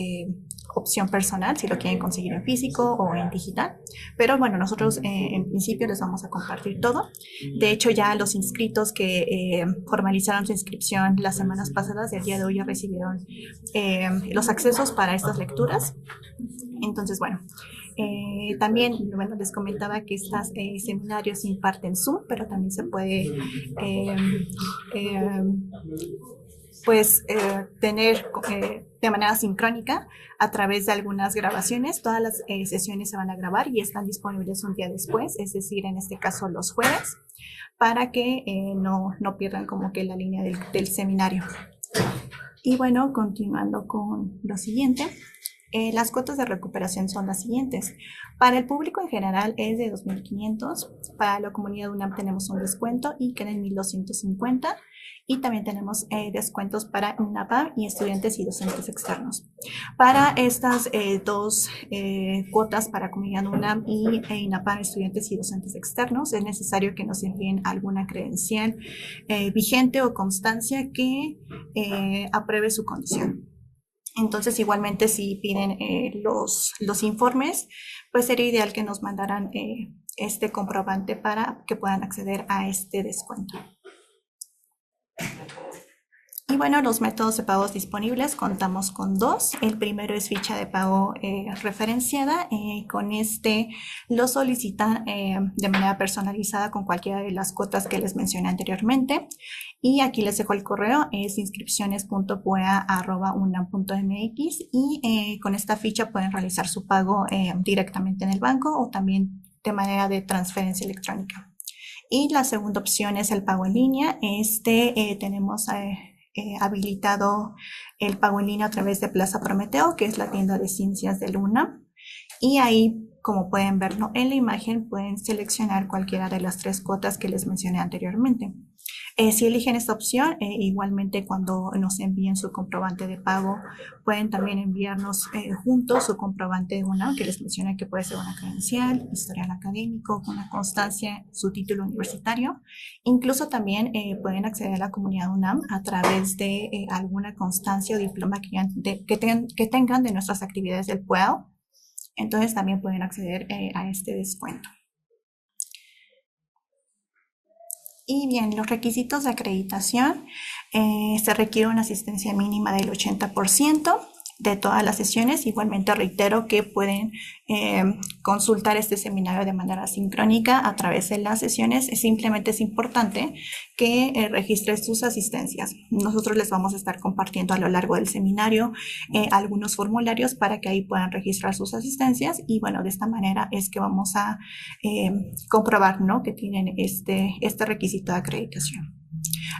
opción personal si lo quieren conseguir en físico o en digital, pero bueno, nosotros en principio les vamos a compartir todo. De hecho, ya los inscritos que formalizaron su inscripción las semanas pasadas, el día de hoy ya recibieron los accesos para estas lecturas. Entonces, bueno, también, bueno, les comentaba que estos seminarios se imparten Zoom, pero también se puede tener de manera sincrónica a través de algunas grabaciones. Todas las sesiones se van a grabar y están disponibles un día después, es decir, en este caso los jueves, para que no pierdan como que la línea del seminario. Y bueno, continuando con lo siguiente, las cuotas de recuperación son las siguientes. Para el público en general es de 2.500. Para la comunidad UNAM tenemos un descuento y queda en 1.250. Y también tenemos descuentos para INAPAM y estudiantes y docentes externos. Para estas dos cuotas para comunidad UNAM y INAPAM, estudiantes y docentes externos, es necesario que nos envíen alguna credencial vigente o constancia que apruebe su condición. Entonces, igualmente, si piden los informes, pues sería ideal que nos mandaran este comprobante para que puedan acceder a este descuento. Y bueno, los métodos de pagos disponibles, contamos con dos. El primero es ficha de pago referenciada. Con este lo solicitan de manera personalizada con cualquiera de las cuotas que les mencioné anteriormente. Y aquí les dejo el correo, es inscripciones.puea@unam.mx, y con esta ficha pueden realizar su pago directamente en el banco o también de manera de transferencia electrónica. Y la segunda opción es el pago en línea. Tenemos habilitado el pago en línea a través de Plaza Prometeo, que es la tienda de ciencias de UNAM. Y ahí, como pueden verlo en la imagen, pueden seleccionar cualquiera de las tres cuotas que les mencioné anteriormente. Si eligen esta opción, igualmente cuando nos envíen su comprobante de pago, pueden también enviarnos juntos su comprobante de UNAM, que les mencioné que puede ser una credencial, historial académico, una constancia, su título universitario. Incluso también pueden acceder a la comunidad UNAM a través de alguna constancia o diploma que tengan de nuestras actividades del PUEO. Entonces también pueden acceder a este descuento. Y bien, los requisitos de acreditación, se requiere una asistencia mínima del 80% de todas las sesiones. Igualmente reitero que pueden consultar este seminario de manera sincrónica a través de las sesiones. Simplemente es importante que registres sus asistencias. Nosotros les vamos a estar compartiendo a lo largo del seminario algunos formularios para que ahí puedan registrar sus asistencias, y bueno, de esta manera es que vamos a comprobar, ¿no?, que tienen este requisito de acreditación.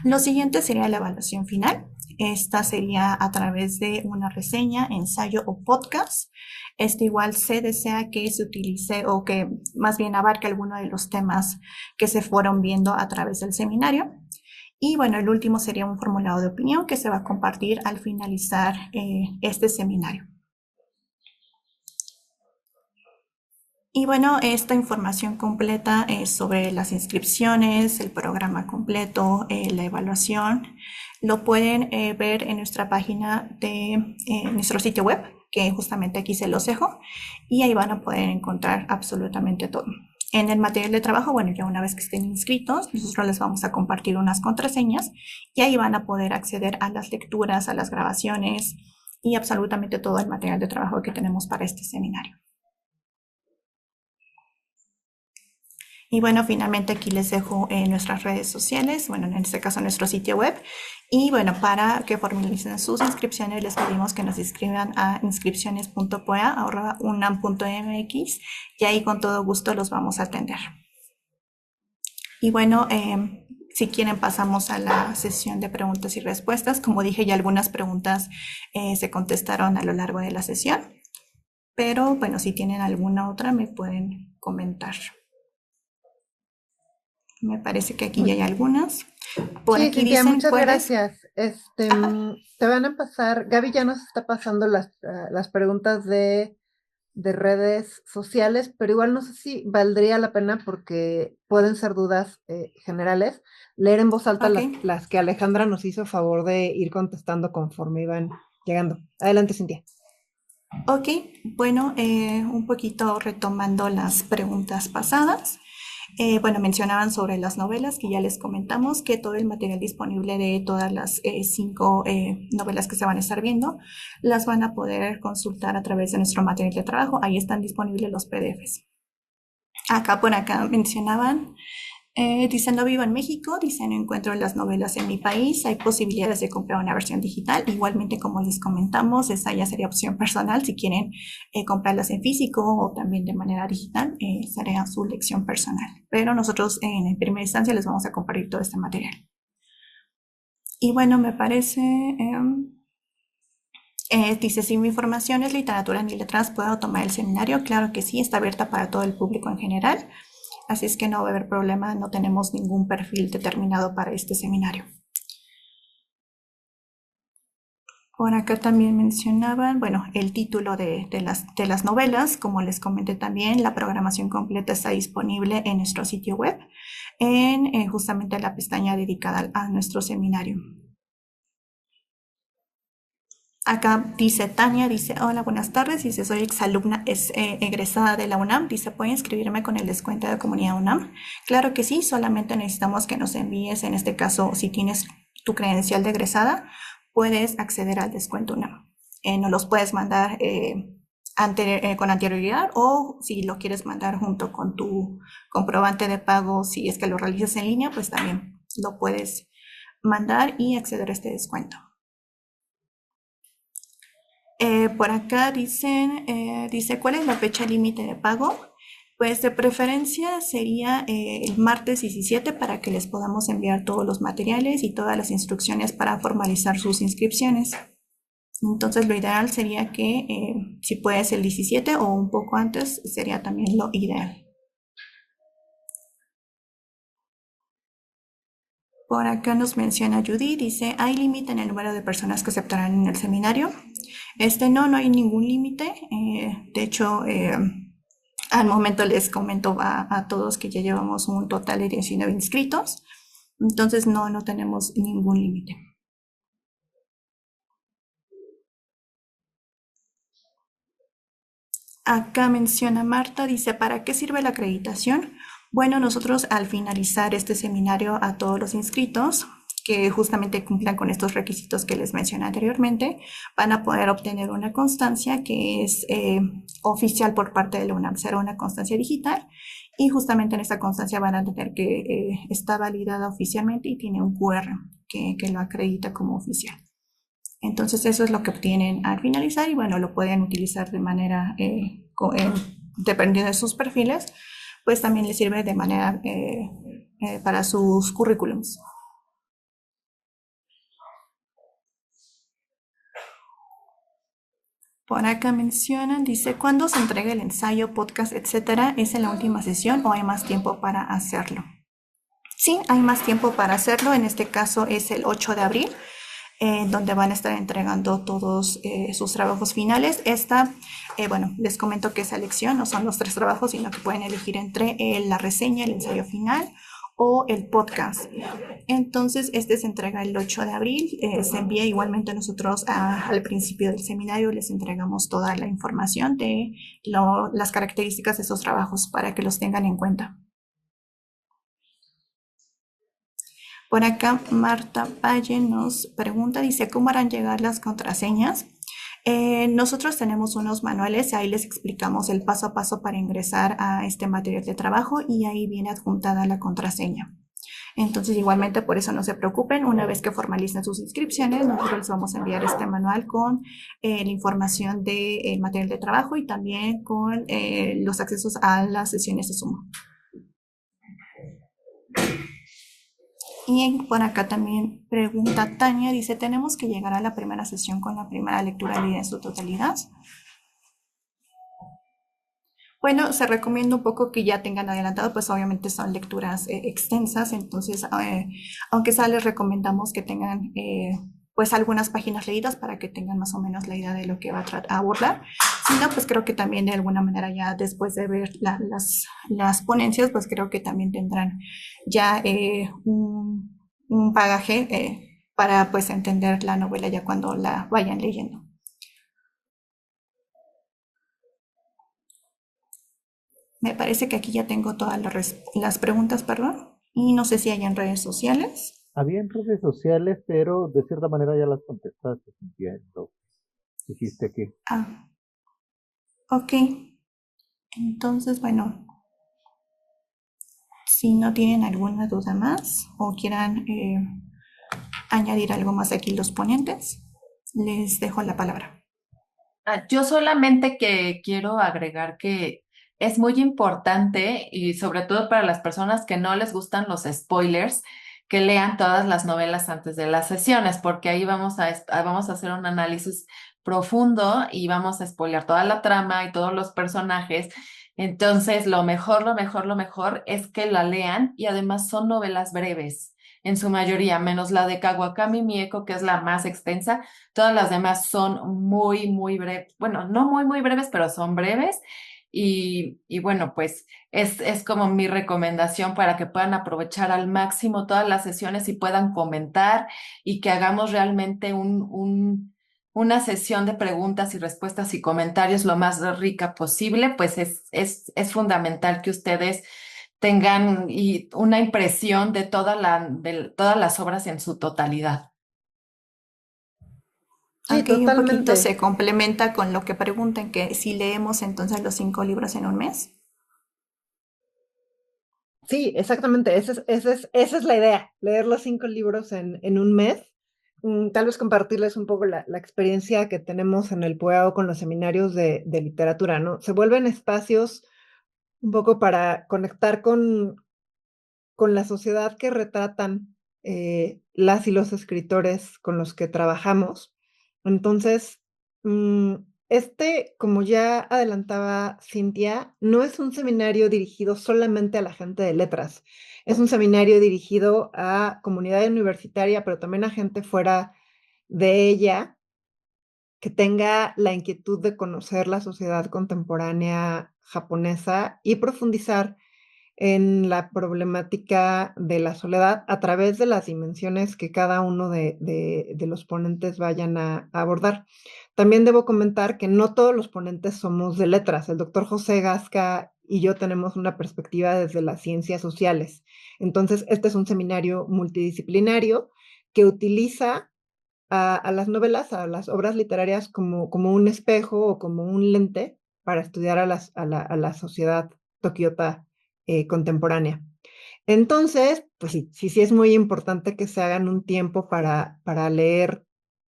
Lo siguiente sería la evaluación final. Esta sería a través de una reseña, ensayo o podcast. Igual se desea que se utilice o que más bien abarque alguno de los temas que se fueron viendo a través del seminario. Y bueno, el último sería un formulario de opinión que se va a compartir al finalizar este seminario. Y bueno, esta información completa sobre las inscripciones, el programa completo, la evaluación, lo pueden ver en nuestra página de nuestro sitio web, que justamente aquí se los dejo, y ahí van a poder encontrar absolutamente todo. En el material de trabajo, bueno, ya una vez que estén inscritos, nosotros les vamos a compartir unas contraseñas y ahí van a poder acceder a las lecturas, a las grabaciones y absolutamente todo el material de trabajo que tenemos para este seminario. Y bueno, finalmente aquí les dejo nuestras redes sociales, bueno, en este caso nuestro sitio web. Y bueno, para que formalicen sus inscripciones, les pedimos que nos inscriban a inscripciones.puea@unam.mx y ahí con todo gusto los vamos a atender. Y bueno, si quieren pasamos a la sesión de preguntas y respuestas. Como dije, ya algunas preguntas se contestaron a lo largo de la sesión, pero bueno, si tienen alguna otra me pueden comentar. Me parece que aquí ya hay algunas. Por Sí, aquí Cintia, dicen, muchas ¿puedes? gracias. Te van a pasar, Gaby ya nos está pasando las preguntas de redes sociales, pero igual no sé si valdría la pena, porque pueden ser dudas generales, leer en voz alta Ok. las que Alejandra nos hizo favor de ir contestando conforme iban llegando. Adelante, Cintia. Ok, bueno, un poquito retomando las preguntas pasadas. Bueno, mencionaban sobre las novelas, que ya les comentamos que todo el material disponible de todas las 5 novelas que se van a estar viendo, las van a poder consultar a través de nuestro material de trabajo. Ahí están disponibles los PDFs. Por acá mencionaban, dicen, no vivo en México, dicen, no encuentro las novelas en mi país, hay posibilidades de comprar una versión digital. Igualmente, como les comentamos, esa ya sería opción personal. Si quieren comprarlas en físico o también de manera digital, sería su elección personal. Pero nosotros en primera instancia les vamos a compartir todo este material. Y bueno, me parece Dice, si mi información es literatura ni letras, ¿puedo tomar el seminario? Claro que sí, está abierta para todo el público en general, así es que no va a haber problema, no tenemos ningún perfil determinado para este seminario. Por acá también mencionaban, bueno, el título de las novelas. Como les comenté también, la programación completa está disponible en nuestro sitio web, en justamente la pestaña dedicada a nuestro seminario. Acá dice Tania, dice, hola, buenas tardes, dice, soy exalumna egresada de la UNAM, dice, ¿puedo inscribirme con el descuento de comunidad UNAM? Claro que sí, solamente necesitamos que nos envíes, en este caso, si tienes tu credencial de egresada, puedes acceder al descuento UNAM. Nos los puedes mandar con anterioridad, o si lo quieres mandar junto con tu comprobante de pago, si es que lo realizas en línea, pues también lo puedes mandar y acceder a este descuento. Por acá dice, ¿cuál es la fecha límite de pago? Pues de preferencia sería el martes 17 para que les podamos enviar todos los materiales y todas las instrucciones para formalizar sus inscripciones. Entonces lo ideal sería que si puedes el 17 o un poco antes sería también lo ideal. Por acá nos menciona Judy, dice, ¿hay límite en el número de personas que aceptarán en el seminario? No hay ningún límite. De hecho, al momento les comento a todos que ya llevamos un total de 19 inscritos. Entonces no tenemos ningún límite. Acá menciona Marta, dice, ¿para qué sirve la acreditación? Bueno, nosotros al finalizar este seminario a todos los inscritos que justamente cumplan con estos requisitos que les mencioné anteriormente, van a poder obtener una constancia que es oficial por parte de la UNAM. Será una constancia digital y justamente en esta constancia van a tener que está validada oficialmente y tiene un QR que lo acredita como oficial. Entonces eso es lo que obtienen al finalizar y bueno, lo pueden utilizar de manera, dependiendo de sus perfiles, pues también les sirve de manera para sus currículums. Por acá mencionan, dice, ¿cuándo se entrega el ensayo, podcast, etcétera? ¿Es en la última sesión o hay más tiempo para hacerlo? Sí, hay más tiempo para hacerlo. En este caso es el 8 de abril, donde van a estar entregando todos sus trabajos finales. Bueno, les comento que esa elección no son los 3 trabajos, sino que pueden elegir entre la reseña, el ensayo final o el podcast. Entonces, se entrega el 8 de abril, se envía igualmente nosotros al principio del seminario, les entregamos toda la información de las características de esos trabajos para que los tengan en cuenta. Por acá, Marta Valle nos pregunta, dice, ¿cómo harán llegar las contraseñas? Nosotros tenemos unos manuales, ahí les explicamos el paso a paso para ingresar a este material de trabajo y ahí viene adjuntada la contraseña. Entonces, igualmente, por eso no se preocupen, una vez que formalicen sus inscripciones, nosotros les vamos a enviar este manual con la información del material de trabajo y también con los accesos a las sesiones de Zoom. Y por acá también pregunta Tania, dice, ¿tenemos que llegar a la primera sesión con la primera lectura leída en su totalidad? Bueno, se recomienda un poco que ya tengan adelantado, pues obviamente son lecturas extensas, entonces, aunque sea les recomendamos que tengan pues algunas páginas leídas para que tengan más o menos la idea de lo que va a abordar. Si no, pues creo que también de alguna manera ya después de ver las ponencias, pues creo que también tendrán ya un bagaje para pues entender la novela ya cuando la vayan leyendo. Me parece que aquí ya tengo todas las preguntas, perdón, y no sé si hay en redes sociales. Había en redes sociales, pero de cierta manera ya las contestaste, entiendo. Dijiste aquí. Ok. Entonces, bueno, si no tienen alguna duda más o quieran añadir algo más aquí los ponentes, les dejo la palabra. Yo solamente que quiero agregar que es muy importante y sobre todo para las personas que no les gustan los spoilers, que lean todas las novelas antes de las sesiones, porque ahí vamos a hacer un análisis profundo y vamos a spoilear toda la trama y todos los personajes. Entonces, lo mejor es que la lean y además son novelas breves, en su mayoría, menos la de Kawakami Mieko, que es la más extensa. Todas las demás son muy breves. Bueno, no muy breves, pero son breves. Y bueno, pues es como mi recomendación para que puedan aprovechar al máximo todas las sesiones y puedan comentar y que hagamos realmente una sesión de preguntas y respuestas y comentarios lo más rica posible, pues es fundamental que ustedes tengan una impresión de de todas las obras en su totalidad. Sí, Ok, un poquito totalmente. se complementa con lo que preguntan, que si leemos entonces los 5 libros en un mes. Sí, exactamente. Esa es la idea, leer los 5 libros en un mes. Tal vez compartirles un poco la experiencia que tenemos en el PUEAO con los seminarios de literatura, ¿no? Se vuelven espacios un poco para conectar con la sociedad que retratan las y los escritores con los que trabajamos. Entonces, mm, como ya adelantaba Cintia, no es un seminario dirigido solamente a la gente de letras, es un seminario dirigido a comunidad universitaria, pero también a gente fuera de ella que tenga la inquietud de conocer la sociedad contemporánea japonesa y profundizar en la problemática de la soledad a través de las dimensiones que cada uno de los ponentes vayan a abordar. También debo comentar que no todos los ponentes somos de letras. El doctor José Gasca y yo tenemos una perspectiva desde las ciencias sociales. Entonces, este es un seminario multidisciplinario que utiliza a las novelas, a las obras literarias como un espejo o como un lente para estudiar a la sociedad tokiota contemporánea. Entonces, pues sí es muy importante que se hagan un tiempo para leer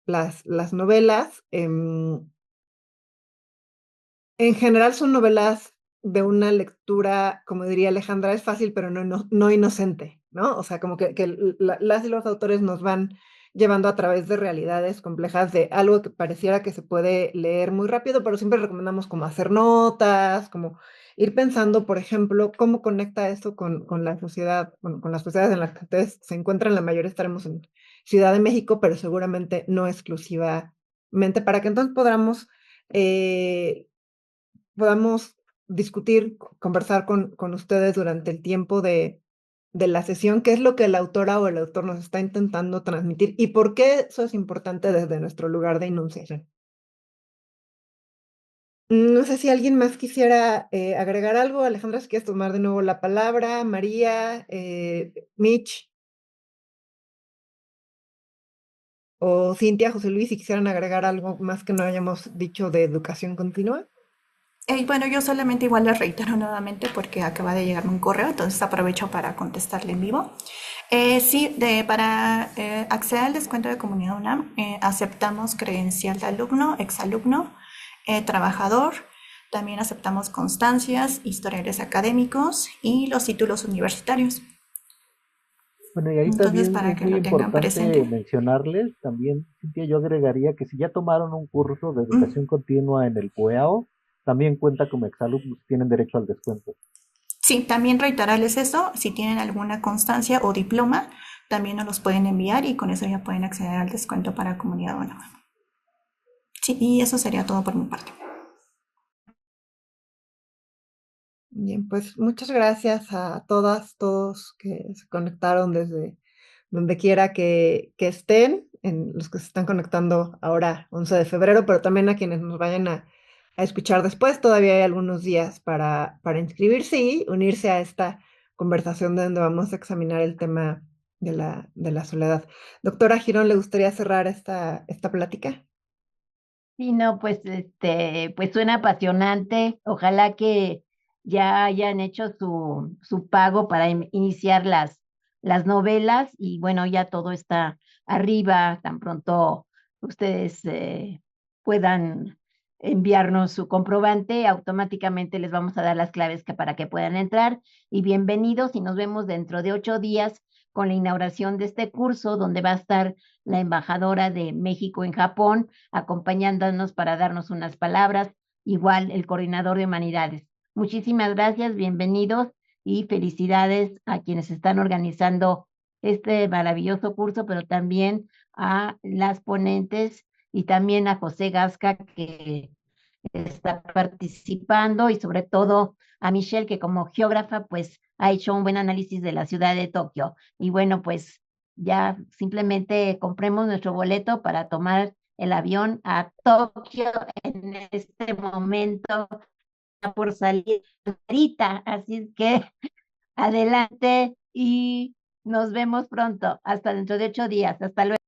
las novelas. En general son novelas de una lectura, como diría Alejandra, es fácil, pero no inocente, ¿no? O sea, como que las y los autores nos van llevando a través de realidades complejas de algo que pareciera que se puede leer muy rápido, pero siempre recomendamos como hacer notas, como ir pensando, por ejemplo, cómo conecta esto con la sociedad, con las sociedades en las que ustedes se encuentran. La mayoría estaremos en Ciudad de México, pero seguramente no exclusivamente, para que entonces podamos discutir, conversar con ustedes durante el tiempo de la sesión, qué es lo que la autora o el autor nos está intentando transmitir y por qué eso es importante desde nuestro lugar de enunciación. No sé si alguien más quisiera agregar algo. Alejandra, si quieres tomar de nuevo la palabra, María, Mitch o Cintia, José Luis, si quisieran agregar algo más que no hayamos dicho de educación continua. Bueno, yo solamente igual les reitero nuevamente porque acaba de llegarme un correo, entonces aprovecho para contestarle en vivo. Sí, para acceder al descuento de Comunidad UNAM, aceptamos credencial de alumno, exalumno, trabajador, también aceptamos constancias, historiales académicos y los títulos universitarios. Bueno, y ahí Entonces, también para es que muy lo tengan presente. importante mencionarles, también, Cintia, yo agregaría que si ya tomaron un curso de educación continua en el PUEAO, también cuenta como exalumnos, tienen derecho al descuento. Sí, también reiterarles eso, si tienen alguna constancia o diploma, también nos los pueden enviar y con eso ya pueden acceder al descuento para Comunidad UNAM. Sí, y eso sería todo por mi parte. Bien, pues muchas gracias a todas, todos que se conectaron desde donde quiera que estén, en los que se están conectando ahora, 11 de febrero, pero también a quienes nos vayan a escuchar después. Todavía hay algunos días para inscribirse y unirse a esta conversación donde vamos a examinar el tema de la soledad. Doctora Girón, ¿le gustaría cerrar esta plática? Sí, no, pues pues suena apasionante. Ojalá que ya hayan hecho su pago para iniciar las novelas y bueno, ya todo está arriba, tan pronto ustedes puedan enviarnos su comprobante, automáticamente les vamos a dar las claves para que puedan entrar y bienvenidos y nos vemos dentro de 8 días con la inauguración de este curso, donde va a estar la embajadora de México en Japón, acompañándonos para darnos unas palabras, igual el coordinador de humanidades. Muchísimas gracias, bienvenidos y felicidades a quienes están organizando este maravilloso curso, pero también a las ponentes y también a José Gasca, que está participando, y sobre todo a Michelle, que como geógrafa pues ha hecho un buen análisis de la ciudad de Tokio. Y bueno, pues ya simplemente compremos nuestro boleto para tomar el avión a Tokio en este momento, por salir ahorita. Así es que adelante y nos vemos pronto. Hasta dentro de 8 días. Hasta luego.